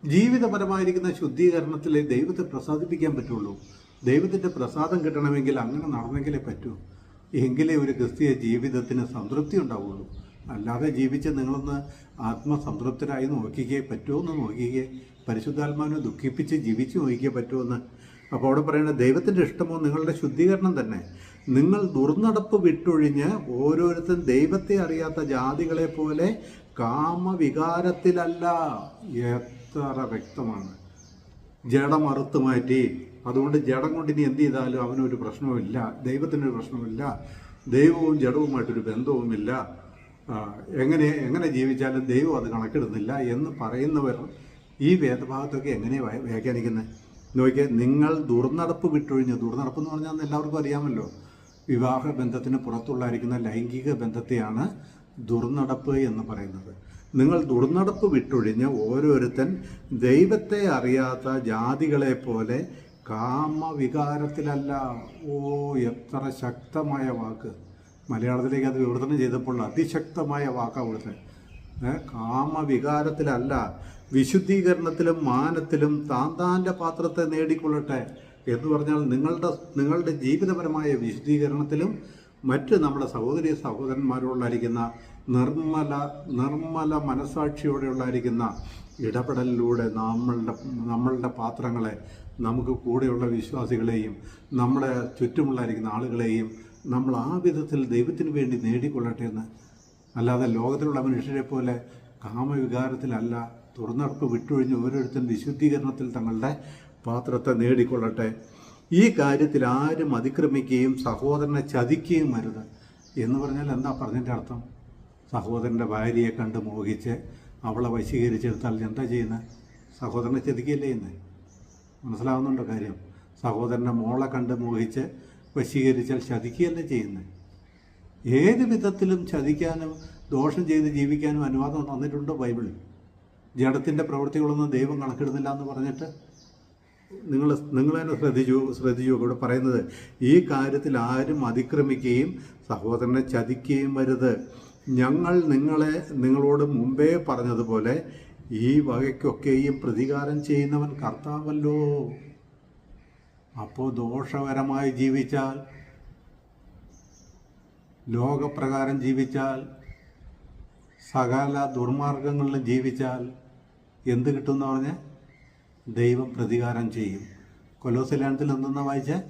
ജീവിതപരമായിരിക്കുന്ന ശുദ്ധീകരണത്തിൽ ദൈവത്തെ പ്രസാദിപ്പിക്കാൻ പറ്റുള്ളൂ. ദൈവത്തിൻ്റെ പ്രസാദം കിട്ടണമെങ്കിൽ അങ്ങനെ നടന്നെങ്കിലേ പറ്റൂ. എങ്കിലേ ഒരു ക്രിസ്തീയ ജീവിതത്തിന് സംതൃപ്തി ഉണ്ടാവുള്ളൂ. അല്ലാതെ ജീവിച്ച് നിങ്ങളൊന്ന് ആത്മസംതൃപ്തരായി നോക്കിക്കേ പറ്റുമോ എന്ന് നോക്കിക്കേ. പരിശുദ്ധാത്മാവിനെ ദുഃഖിപ്പിച്ച് ജീവിച്ച് നോക്കിക്കേ പറ്റുമെന്ന്. അപ്പോൾ അവിടെ പറയുന്നത് ദൈവത്തിൻ്റെ ഇഷ്ടമോ നിങ്ങളുടെ ശുദ്ധീകരണം തന്നെ. നിങ്ങൾ ദുർനടപ്പ് വിട്ടൊഴിഞ്ഞ് ഓരോരുത്തരും ദൈവത്തെ അറിയാത്ത ജാതികളെ പോലെ കാമവികാരത്തിലല്ല. എത്ര വ്യക്തമാണ്! ജഡം അറുത്ത് മാറ്റി. അതുകൊണ്ട് ജഡം കൊണ്ട് ഇനി എന്ത് ചെയ്താലും അവനൊരു പ്രശ്നവുമില്ല, ദൈവത്തിനൊരു പ്രശ്നവുമില്ല, ദൈവവും ജഡവുമായിട്ടൊരു ബന്ധവുമില്ല, എങ്ങനെ ജീവിച്ചാലും ദൈവം അത് കണക്കിടുന്നില്ല എന്ന് പറയുന്നവർ ഈ വേദഭാഗത്തൊക്കെ എങ്ങനെയാണ് വ്യാഖ്യാനിക്കുന്നത്? നോക്കിയാൽ നിങ്ങൾ ദുർനടപ്പ് വിട്ടൊഴിഞ്ഞ്, ദുർനടപ്പ് എന്ന് പറഞ്ഞാൽ എല്ലാവർക്കും അറിയാമല്ലോ, വിവാഹ ബന്ധത്തിന് പുറത്തുള്ളായിരിക്കുന്ന ലൈംഗിക ബന്ധത്തെയാണ് ദുർനടപ്പ് എന്ന് പറയുന്നത്. നിങ്ങൾ ദുർനടപ്പ് വിട്ടൊഴിഞ്ഞ് ഓരോരുത്തൻ ദൈവത്തെ അറിയാത്ത ജാതികളെ പോലെ കാമവികാരത്തിലല്ല. ഓ, എത്ര ശക്തമായ വാക്ക്! മലയാളത്തിലേക്ക് അത് വിവർത്തനം ചെയ്തപ്പോൾ അതിശക്തമായ വാക്കാണ് അവിടുത്തെ. കാമവികാരത്തിലല്ല, വിശുദ്ധീകരണത്തിലും മാനത്തിലും താന്താൻ്റെ പാത്രത്തെ നേടിക്കൊള്ളട്ടെ എന്ന് പറഞ്ഞാൽ നിങ്ങളുടെ ജീവിതപരമായ വിശുദ്ധീകരണത്തിലും മറ്റ് നമ്മുടെ സഹോദരി സഹോദരന്മാരോടുള്ളായിരിക്കുന്ന നിർമ്മല മനസാക്ഷിയോടെയുള്ളായിരിക്കുന്ന ഇടപെടലിലൂടെ നമ്മളുടെ പാത്രങ്ങളെ, നമുക്ക് കൂടെയുള്ള വിശ്വാസികളെയും നമ്മുടെ ചുറ്റുമുള്ളായിരിക്കുന്ന ആളുകളെയും നമ്മൾ ആ വിധത്തിൽ ദൈവത്തിന് വേണ്ടി നേടിക്കൊള്ളട്ടെ എന്ന്. അല്ലാതെ ലോകത്തിലുള്ള മനുഷ്യരെ പോലെ കാമവികാരത്തിലല്ല, തുറന്നടപ്പ് വിട്ടൊഴിഞ്ഞ് ഓരോരുത്തരും വിശുദ്ധീകരണത്തിൽ തങ്ങളുടെ പാത്രത്തെ നേടിക്കൊള്ളട്ടെ. ഈ കാര്യത്തിൽ ആരും അതിക്രമിക്കുകയും സഹോദരനെ ചതിക്കുകയും അരുത് എന്ന് പറഞ്ഞാൽ എന്താ പറഞ്ഞതിൻ്റെ അർത്ഥം? സഹോദരൻ്റെ ഭാര്യയെ കണ്ട് മോഹിച്ച് അവളെ വശീകരിച്ചെടുത്താൽ എന്താ ചെയ്യുന്നത്? സഹോദരനെ ചതിക്കുകയല്ലേ ചെയ്യുന്നത്? മനസ്സിലാവുന്നുണ്ടോ കാര്യം? സഹോദരൻ്റെ മോളെ കണ്ട് മോഹിച്ച് വശീകരിച്ചാൽ ചതിക്കുകയല്ലേ ചെയ്യുന്നത്? ഏത് വിധത്തിലും ചതിക്കാനും ദോഷം ചെയ്ത് ജീവിക്കാനും അനുവാദം തന്നിട്ടുണ്ടോ ബൈബിളിൽ? ജഡത്തിൻ്റെ പ്രവൃത്തികളൊന്നും ദൈവം കണക്കിടുന്നില്ല എന്ന് പറഞ്ഞിട്ട് നിങ്ങൾ തന്നെ ശ്രദ്ധിച്ചു. ഇവിടെ പറയുന്നത് ഈ കാര്യത്തിൽ ആരും അതിക്രമിക്കുകയും സഹോദരനെ ചതിക്കുകയും വരുത്. ഞങ്ങൾ നിങ്ങളോട് മുമ്പേ പറഞ്ഞതുപോലെ ഈ വകയ്ക്കൊക്കെയും പ്രതികാരം ചെയ്യുന്നവൻ കർത്താവല്ലോ. അപ്പോൾ ദോഷകരമായി ജീവിച്ചാൽ, ലോകപ്രകാരം ജീവിച്ചാൽ, സകല ദുർമാർഗങ്ങളിലും ജീവിച്ചാൽ എന്ത് കിട്ടുമെന്ന് പറഞ്ഞാൽ ദൈവം പ്രതികാരം ചെയ്യും. കൊലോസ്യലേഖനത്തിൽ എന്തെന്നാ വായിച്ചാൽ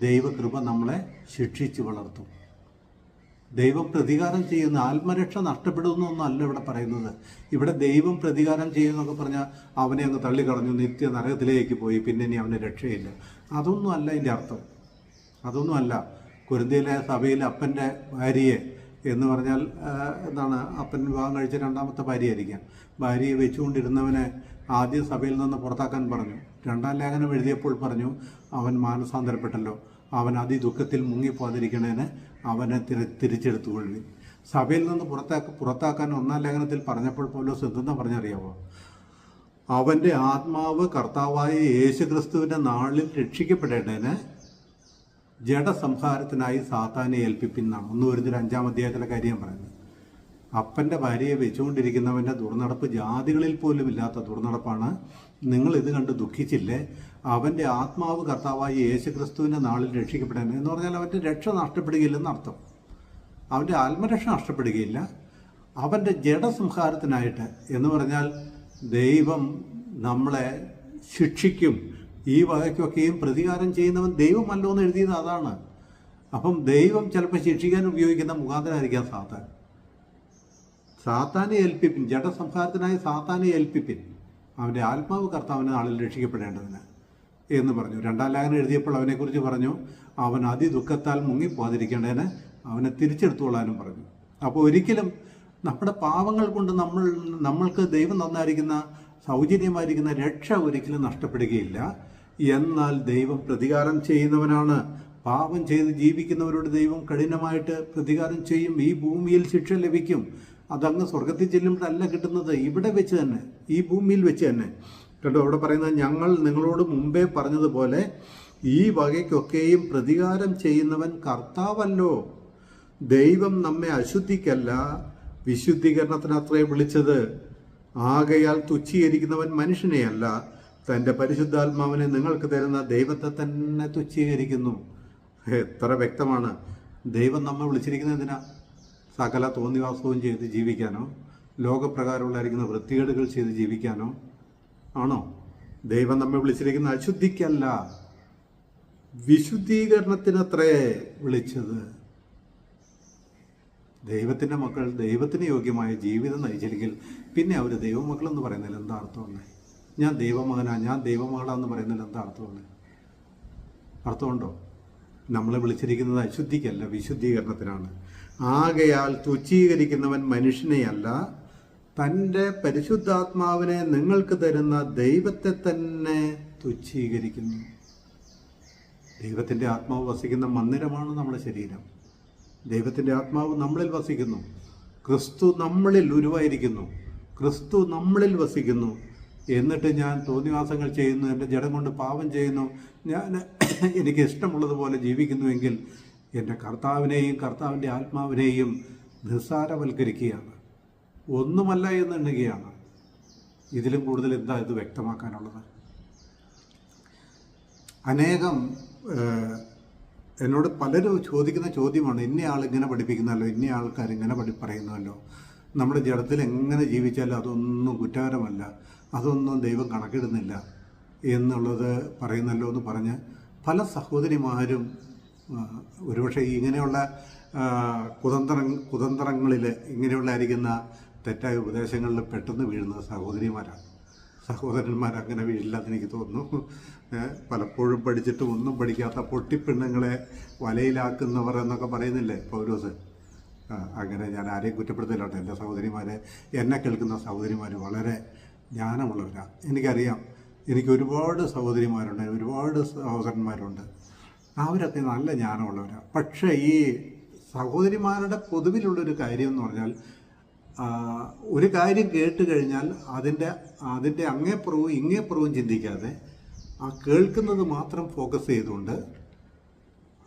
ദൈവകൃപ നമ്മളെ ശിക്ഷിച്ച് വളർത്തും. ദൈവം പ്രതികാരം ചെയ്യുന്ന, ആത്മരക്ഷ നഷ്ടപ്പെടുന്നൊന്നല്ല ഇവിടെ പറയുന്നത്. ഇവിടെ ദൈവം പ്രതികാരം ചെയ്യുന്നൊക്കെ പറഞ്ഞാൽ അവനെ അങ്ങ് തള്ളിക്കളഞ്ഞു, നിത്യ നരകത്തിലേക്ക് പോയി, പിന്നെ ഇനി അവന് രക്ഷയില്ല. അതൊന്നും അല്ല ഇതിൻ്റെ അർത്ഥം. അതൊന്നുമല്ല. കൊരിന്ത്യയിലെ സഭയിൽ അപ്പൻ്റെ ഭാര്യയെ എന്ന് പറഞ്ഞാൽ എന്താണ്, അപ്പൻ വിവാഹം കഴിച്ച രണ്ടാമത്തെ ഭാര്യയായിരിക്കാം. ഭാര്യയെ വെച്ചുകൊണ്ടിരുന്നവനെ ആദ്യം സഭയിൽ നിന്ന് പുറത്താക്കാൻ പറഞ്ഞു. രണ്ടാം ലേഖനം എഴുതിയപ്പോൾ പറഞ്ഞു അവൻ മാനസാന്തരപ്പെട്ടല്ലോ, അവൻ അതിദുഃഖത്തിൽ മുങ്ങിപ്പോകാതിരിക്കണേന് അവനെ തിരിച്ചെടുത്തുകൊള്ളി. സഭയിൽ നിന്ന് പുറത്താക്കാൻ ഒന്നാം ലേഖനത്തിൽ പറഞ്ഞപ്പോൾ പൗലോസ് എന്തെന്നാ പറഞ്ഞറിയാവോ? അവൻ്റെ ആത്മാവ് കർത്താവായ യേശുക്രിസ്തുവിൻ്റെ നാളിൽ രക്ഷിക്കപ്പെടേണ്ടതിന് ജഡസംഹാരത്തിനായി സാത്താനെ ഏൽപ്പിപ്പിന്നാണ്. 1 കൊരിന്ത്യർ 5-ാം അധ്യായത്തിലെ കാര്യം പറയുന്നത്. അപ്പൻ്റെ ഭാര്യയെ വെച്ചുകൊണ്ടിരിക്കുന്നവൻ്റെ ദുർനടപ്പ് ജാതികളിൽ പോലും ഇല്ലാത്ത ദുർനടപ്പാണ്. നിങ്ങളിത് കണ്ട് ദുഃഖിച്ചില്ലേ? അവൻ്റെ ആത്മാവ് കർത്താവായ യേശുക്രിസ്തുവിൻ്റെ നാളിൽ രക്ഷിക്കപ്പെടാൻ എന്ന് പറഞ്ഞാൽ അവൻ്റെ രക്ഷ നഷ്ടപ്പെടുകയില്ലെന്ന് അർത്ഥം. അവൻ്റെ ആത്മരക്ഷ നഷ്ടപ്പെടുകയില്ല. അവൻ്റെ ജഡസംഹാരത്തിനായിട്ട് എന്ന് പറഞ്ഞാൽ ദൈവം നമ്മളെ ശിക്ഷിക്കും. ഈ വകയ്ക്കൊക്കെയും പ്രതികാരം ചെയ്യുന്നവൻ ദൈവമല്ലോ എന്ന് എഴുതിയത് അതാണ്. അപ്പം ദൈവം ചിലപ്പോൾ ശിക്ഷിക്കാൻ ഉപയോഗിക്കുന്ന മുഖാന്തരമായിരിക്കാം സാത്താനെ ഏൽപ്പിപ്പിൻ, ജഡസംഹാരത്തിനായി സാത്താനെ ഏൽപ്പിപ്പിൻ, അവൻ്റെ ആത്മാവ് കർത്താവിൻ്റെ നാളിൽ രക്ഷിക്കപ്പെടേണ്ടതിന് എന്ന് പറഞ്ഞു. രണ്ടാം ലേഖനം എഴുതിയപ്പോൾ അവനെക്കുറിച്ച് പറഞ്ഞു അവൻ അതിദുഃഖത്താൽ മുങ്ങിപ്പോകാതിരിക്കേണ്ടതിന് അവനെ തിരിച്ചെടുത്തുകൊള്ളാനും പറഞ്ഞു. അപ്പോൾ ഒരിക്കലും നമ്മുടെ പാവങ്ങൾ കൊണ്ട് നമ്മൾക്ക് ദൈവം തന്നായിരിക്കുന്ന സൗജന്യമായിരിക്കുന്ന രക്ഷ ഒരിക്കലും നഷ്ടപ്പെടുകയില്ല. എന്നാൽ ദൈവം പ്രതികാരം ചെയ്യുന്നവനാണ്. പാപം ചെയ്ത് ജീവിക്കുന്നവരോട് ദൈവം കഠിനമായിട്ട് പ്രതികാരം ചെയ്യും. ഈ ഭൂമിയിൽ ശിക്ഷ ലഭിക്കും. അതങ്ങ് സ്വർഗത്തിൽ ചെല്ലുമ്പോഴല്ല കിട്ടുന്നത്, ഇവിടെ വെച്ച് തന്നെ, ഈ ഭൂമിയിൽ വെച്ച് തന്നെ. കേട്ടോ, അവിടെ പറയുന്നത് ഞങ്ങൾ നിങ്ങളോട് മുമ്പേ പറഞ്ഞതുപോലെ ഈ വകയ്ക്കൊക്കെയും പ്രതികാരം ചെയ്യുന്നവൻ കർത്താവല്ലോ. ദൈവം നമ്മെ അശുദ്ധിക്കല്ല വിശുദ്ധീകരണത്തിനത്രേ വിളിച്ചത്. ആകയാൽ തുച്ഛീകരിക്കുന്നവൻ മനുഷ്യനെയല്ല, തൻ്റെ പരിശുദ്ധാത്മാവിനെ നിങ്ങൾക്ക് തരുന്ന ദൈവത്തെ തന്നെ തുച്ഛീകരിക്കുന്നു. എത്ര വ്യക്തമാണ്. ദൈവം നമ്മെ വിളിച്ചിരിക്കുന്നത് എന്തിനാ? സകല തോന്നിവാസവും ചെയ്ത് ജീവിക്കാനോ, ലോകപ്രകാരമുള്ളായിരിക്കുന്ന വൃത്തികേടുകൾ ചെയ്ത് ജീവിക്കാനോ ആണോ? ദൈവം നമ്മെ വിളിച്ചിരിക്കുന്ന അശുദ്ധിക്കല്ല, വിശുദ്ധീകരണത്തിനത്രേ വിളിച്ചത്. ദൈവത്തിൻ്റെ മക്കൾ ദൈവത്തിന് യോഗ്യമായ ജീവിതം നയിച്ചില്ലെങ്കിൽ പിന്നെ അവർ ദൈവമക്കളെന്ന് പറയുന്നതിൽ എന്താ അർത്ഥമുണ്ട്? ഞാൻ ദൈവമകനാ, ഞാൻ ദൈവമകളാന്ന് പറയുന്നതിൽ എന്താ അർത്ഥമുണ്ട്? അർത്ഥമുണ്ടോ? നമ്മളെ വിളിച്ചിരിക്കുന്നത് അശുദ്ധിക്കല്ല, വിശുദ്ധീകരണത്തിനാണ്. ആകയാൽ തുച്ഛീകരിക്കുന്നവൻ മനുഷ്യനെയല്ല, തൻ്റെ പരിശുദ്ധാത്മാവിനെ നിങ്ങൾക്ക് തരുന്ന ദൈവത്തെ തന്നെ തുച്ഛീകരിക്കുന്നു. ദൈവത്തിൻ്റെ ആത്മാവ് വസിക്കുന്ന മന്ദിരമാണ് നമ്മുടെ ശരീരം. ദൈവത്തിൻ്റെ ആത്മാവ് നമ്മളിൽ വസിക്കുന്നു. ക്രിസ്തു നമ്മളിൽ ഉരുവായിരിക്കുന്നു. ക്രിസ്തു നമ്മളിൽ വസിക്കുന്നു. എന്നിട്ട് ഞാൻ തോന്നിവാസങ്ങൾ ചെയ്യുന്നു, എൻ്റെ ജഡം കൊണ്ട് പാപം ചെയ്യുന്നു, ഞാൻ എനിക്ക് ഇഷ്ടമുള്ളതുപോലെ ജീവിക്കുന്നുവെങ്കിൽ എൻ്റെ കർത്താവിനെയും കർത്താവിൻ്റെ ആത്മാവിനെയും നിസ്സാരവൽക്കരിക്കുകയാണ്, ഒന്നുമല്ല എന്നെണ്ണുകയാണ്. ഇതിലും കൂടുതൽ എന്താ ഇത് വ്യക്തമാക്കാനുള്ളത്? അനേകം എന്നോട് പലരും ചോദിക്കുന്ന ചോദ്യമാണ്, ഇന്ന ആൾ ഇങ്ങനെ പഠിപ്പിക്കുന്നല്ലോ, ഇന്ന ആൾക്കാർ ഇങ്ങനെ പറയുന്നുവല്ലോ, നമ്മുടെ ജഡത്തിൽ എങ്ങനെ ജീവിച്ചാലും അതൊന്നും കുറ്റകരമല്ല, അതൊന്നും ദൈവം കണക്കിടുന്നില്ല എന്നുള്ളത് പറയുന്നല്ലോ എന്ന് പറഞ്ഞ് പല സഹോദരിമാരും ഒരുപക്ഷെ ഇങ്ങനെയുള്ള കുതന്ത്രങ്ങളിൽ ഇങ്ങനെയുള്ളായിരിക്കുന്ന തെറ്റായ ഉപദേശങ്ങളിൽ പെട്ടെന്ന് വീഴുന്ന സഹോദരിമാരാണ്. സഹോദരന്മാരങ്ങനെ വീഴില്ലെന്ന് എനിക്ക് തോന്നുന്നു. പലപ്പോഴും പഠിച്ചിട്ടും ഒന്നും പഠിക്കാത്ത പൊട്ടിപ്പെണ്ണുങ്ങളെ വലയിലാക്കുന്നവർ എന്നൊക്കെ പറയുന്നില്ലേ പൗലോസ്? അങ്ങനെ ഞാൻ ആരെയും കുറ്റപ്പെടുത്തില്ലോട്ടെ. എൻ്റെ സഹോദരിമാരെ, എന്നെ കേൾക്കുന്ന സഹോദരിമാർ വളരെ ജ്ഞാനമുള്ളവരാണ്. എനിക്കറിയാം, എനിക്ക് ഒരുപാട് സഹോദരിമാരുണ്ട്, ഒരുപാട് സഹോദരന്മാരുണ്ട്. അവരൊക്കെ നല്ല ജ്ഞാനമുള്ളവരാണ്. പക്ഷേ ഈ സഹോദരിമാരുടെ പൊതുവിലുള്ളൊരു കാര്യം എന്ന് പറഞ്ഞാൽ, ഒരു കാര്യം കേട്ട് കഴിഞ്ഞാൽ അതിൻ്റെ അങ്ങേപ്പുറവും ഇങ്ങേപ്പുറവും ചിന്തിക്കാതെ ആ കേൾക്കുന്നത് മാത്രം ഫോക്കസ് ചെയ്തുകൊണ്ട്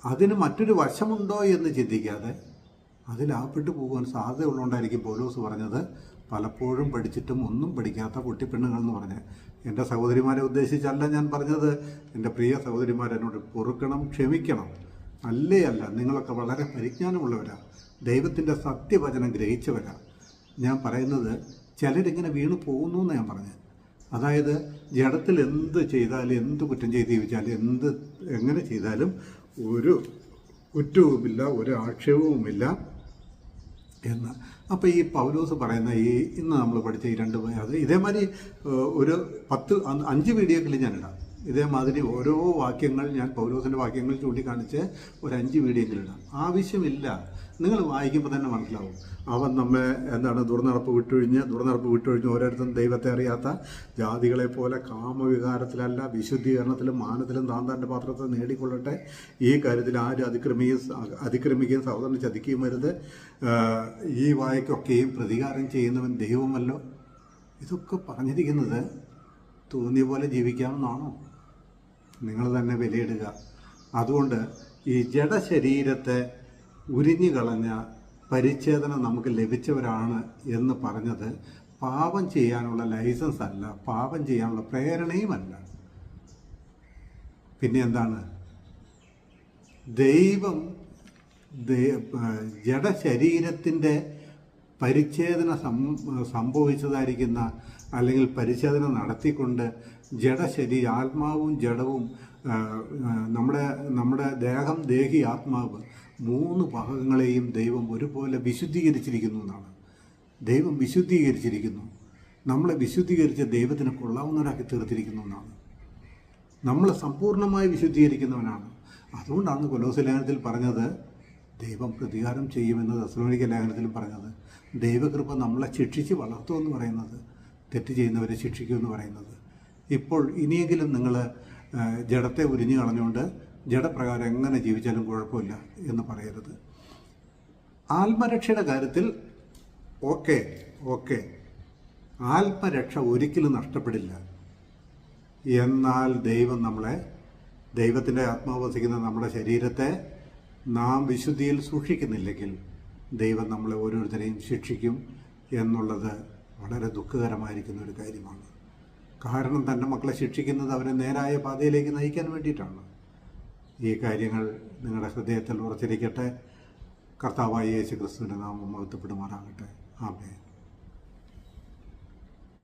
അതിന് മറ്റൊരു വശമുണ്ടോ എന്ന് ചിന്തിക്കാതെ അതിലാപ്പെട്ടു പോകാൻ സാധ്യതയുള്ളതുകൊണ്ടായിരിക്കും പൗലോസ് പറഞ്ഞത് പലപ്പോഴും പഠിച്ചിട്ടും ഒന്നും പഠിക്കാത്ത പൊട്ടിപ്പെണ്ണുങ്ങൾ എന്ന് പറഞ്ഞ്. എൻ്റെ സഹോദരിമാരെ ഉദ്ദേശിച്ചല്ല ഞാൻ പറഞ്ഞത്. എൻ്റെ പ്രിയ സഹോദരിമാരെന്നോട് പൊറുക്കണം, ക്ഷമിക്കണം. അല്ല, നിങ്ങളൊക്കെ വളരെ പരിജ്ഞാനമുള്ളവരാണ്, ദൈവത്തിൻ്റെ സത്യവചനം ഗ്രഹിച്ചവരാണ്. ഞാൻ പറയുന്നത് ചിലരിങ്ങനെ വീണ് പോകുന്നു എന്ന് ഞാൻ പറഞ്ഞത്. അതായത് ജഡത്തിൽ എന്ത് ചെയ്താലും, എന്ത് കുറ്റം ചെയ്ത് ജീവിച്ചാലും, എങ്ങനെ ചെയ്താലും ഒരു കുറ്റവുമില്ല, ഒരു ആക്ഷേപവുമില്ല എന്ന്. അപ്പോൾ ഈ പൗലോസ് പറയുന്ന ഇന്ന് നമ്മൾ പഠിച്ച ഈ രണ്ട് അത് ഇതേമാതിരി ഒരു 5 വീഡിയോകളിൽ ഞാനിടാം. ഇതേമാതിരി ഓരോ വാക്യങ്ങൾ ഞാൻ പൗലോസിൻ്റെ വാക്യങ്ങൾ ചൂണ്ടിക്കാണിച്ച് ഒരു 5 വീഡിയോകളിടാം. ആവശ്യമില്ല, നിങ്ങൾ വായിക്കുമ്പോൾ തന്നെ മനസ്സിലാവും. അവൻ നമ്മെ ദുർനടപ്പ് വിട്ടൊഴിഞ്ഞ് ഓരോരുത്തരും ദൈവത്തെ അറിയാത്ത ജാതികളെ പോലെ കാമവികാരത്തിലല്ല, വിശുദ്ധീകരണത്തിലും മാനത്തിലും താന്താൻ്റെ പാത്രത്തെ നേടിക്കൊള്ളട്ടെ. ഈ കാര്യത്തിൽ ആരും അതിക്രമിക്കുകയും സഹോദരനെ ചതിക്കുകയും വരുത്. ഈ വായ്ക്കൊക്കെയും പ്രതികാരം ചെയ്യുന്നവൻ ദൈവമല്ലോ. ഇതൊക്കെ പറഞ്ഞിരിക്കുന്നത് തോന്നിയ പോലെ ജീവിക്കാമെന്നാണോ? നിങ്ങൾ തന്നെ വിലയിടുക. അതുകൊണ്ട് ഈ ജഡശരീരത്തെ ഉരിഞ്ഞു കളഞ്ഞ പരിച്ഛേദന നമുക്ക് ലഭിച്ചവരാണ് എന്ന് പറഞ്ഞത് പാപം ചെയ്യാനുള്ള ലൈസൻസ് അല്ല, പാപം ചെയ്യാനുള്ള പ്രേരണയുമല്ല. പിന്നെ എന്താണ്? ദൈവം ജഡശരീരത്തിൻ്റെ പരിച്ഛേദന സംഭവിച്ചതായിരിക്കുന്ന അല്ലെങ്കിൽ പരിച്ഛേദന നടത്തിക്കൊണ്ട് ആത്മാവും ജഡവും നമ്മുടെ ദേഹം, ദേഹി, ആത്മാവ് 3 ഭാഗങ്ങളെയും ദൈവം ഒരുപോലെ വിശുദ്ധീകരിച്ചിരിക്കുന്നു എന്നാണ്. ദൈവം വിശുദ്ധീകരിച്ചിരിക്കുന്നു. നമ്മളെ വിശുദ്ധീകരിച്ച് ദൈവത്തിന് കൊള്ളാവുന്നവരാക്കി തീർത്തിരിക്കുന്നു എന്നാണ്. നമ്മളെ സമ്പൂർണ്ണമായി വിശുദ്ധീകരിക്കുന്നവനാണ്. അതുകൊണ്ടാണ് കൊലോസ്യ ലേഖനത്തിൽ പറഞ്ഞത് ദൈവം പ്രതികാരം ചെയ്യുമെന്ന്. തെസ്സലോനിക്ക ലേഖനത്തിലും പറഞ്ഞത് ദൈവകൃപ നമ്മളെ ശിക്ഷിച്ച് വളർത്തുമെന്ന് പറയുന്നത്, തെറ്റ് ചെയ്യുന്നവരെ ശിക്ഷിക്കുമെന്ന് പറയുന്നത്. ഇപ്പോൾ ഇനിയെങ്കിലും നിങ്ങൾ ജഡത്തെ ഉരിഞ്ഞു കളഞ്ഞുകൊണ്ട് ജഡപ്രകാരം എങ്ങനെ ജീവിച്ചാലും കുഴപ്പമില്ല എന്ന് പറയരുത്. ആത്മരക്ഷയുടെ കാര്യത്തിൽ ഓക്കെ ആത്മരക്ഷ ഒരിക്കലും നഷ്ടപ്പെടില്ല. എന്നാൽ ദൈവത്തിൻ്റെ ആത്മാവ് വസിക്കുന്ന നമ്മുടെ ശരീരത്തെ നാം വിശുദ്ധിയിൽ സൂക്ഷിക്കുന്നില്ലെങ്കിൽ ദൈവം നമ്മളെ ഓരോരുത്തരെയും ശിക്ഷിക്കും എന്നുള്ളത് വളരെ ദുഃഖകരമായിരിക്കുന്ന ഒരു കാര്യമാണ്. കാരണം തൻ്റെ മക്കളെ ശിക്ഷിക്കുന്നത് അവരെ നേരായ പാതയിലേക്ക് നയിക്കാൻ വേണ്ടിയിട്ടാണ്. ഈ കാര്യങ്ങൾ നിങ്ങളുടെ ഹൃദയത്തിൽ ഉറച്ചിരിക്കട്ടെ. കർത്താവായ യേശു ക്രിസ്തുവിൻ്റെ നാമം മഹത്വപ്പെടുമാറാകട്ടെ. ആമേൻ.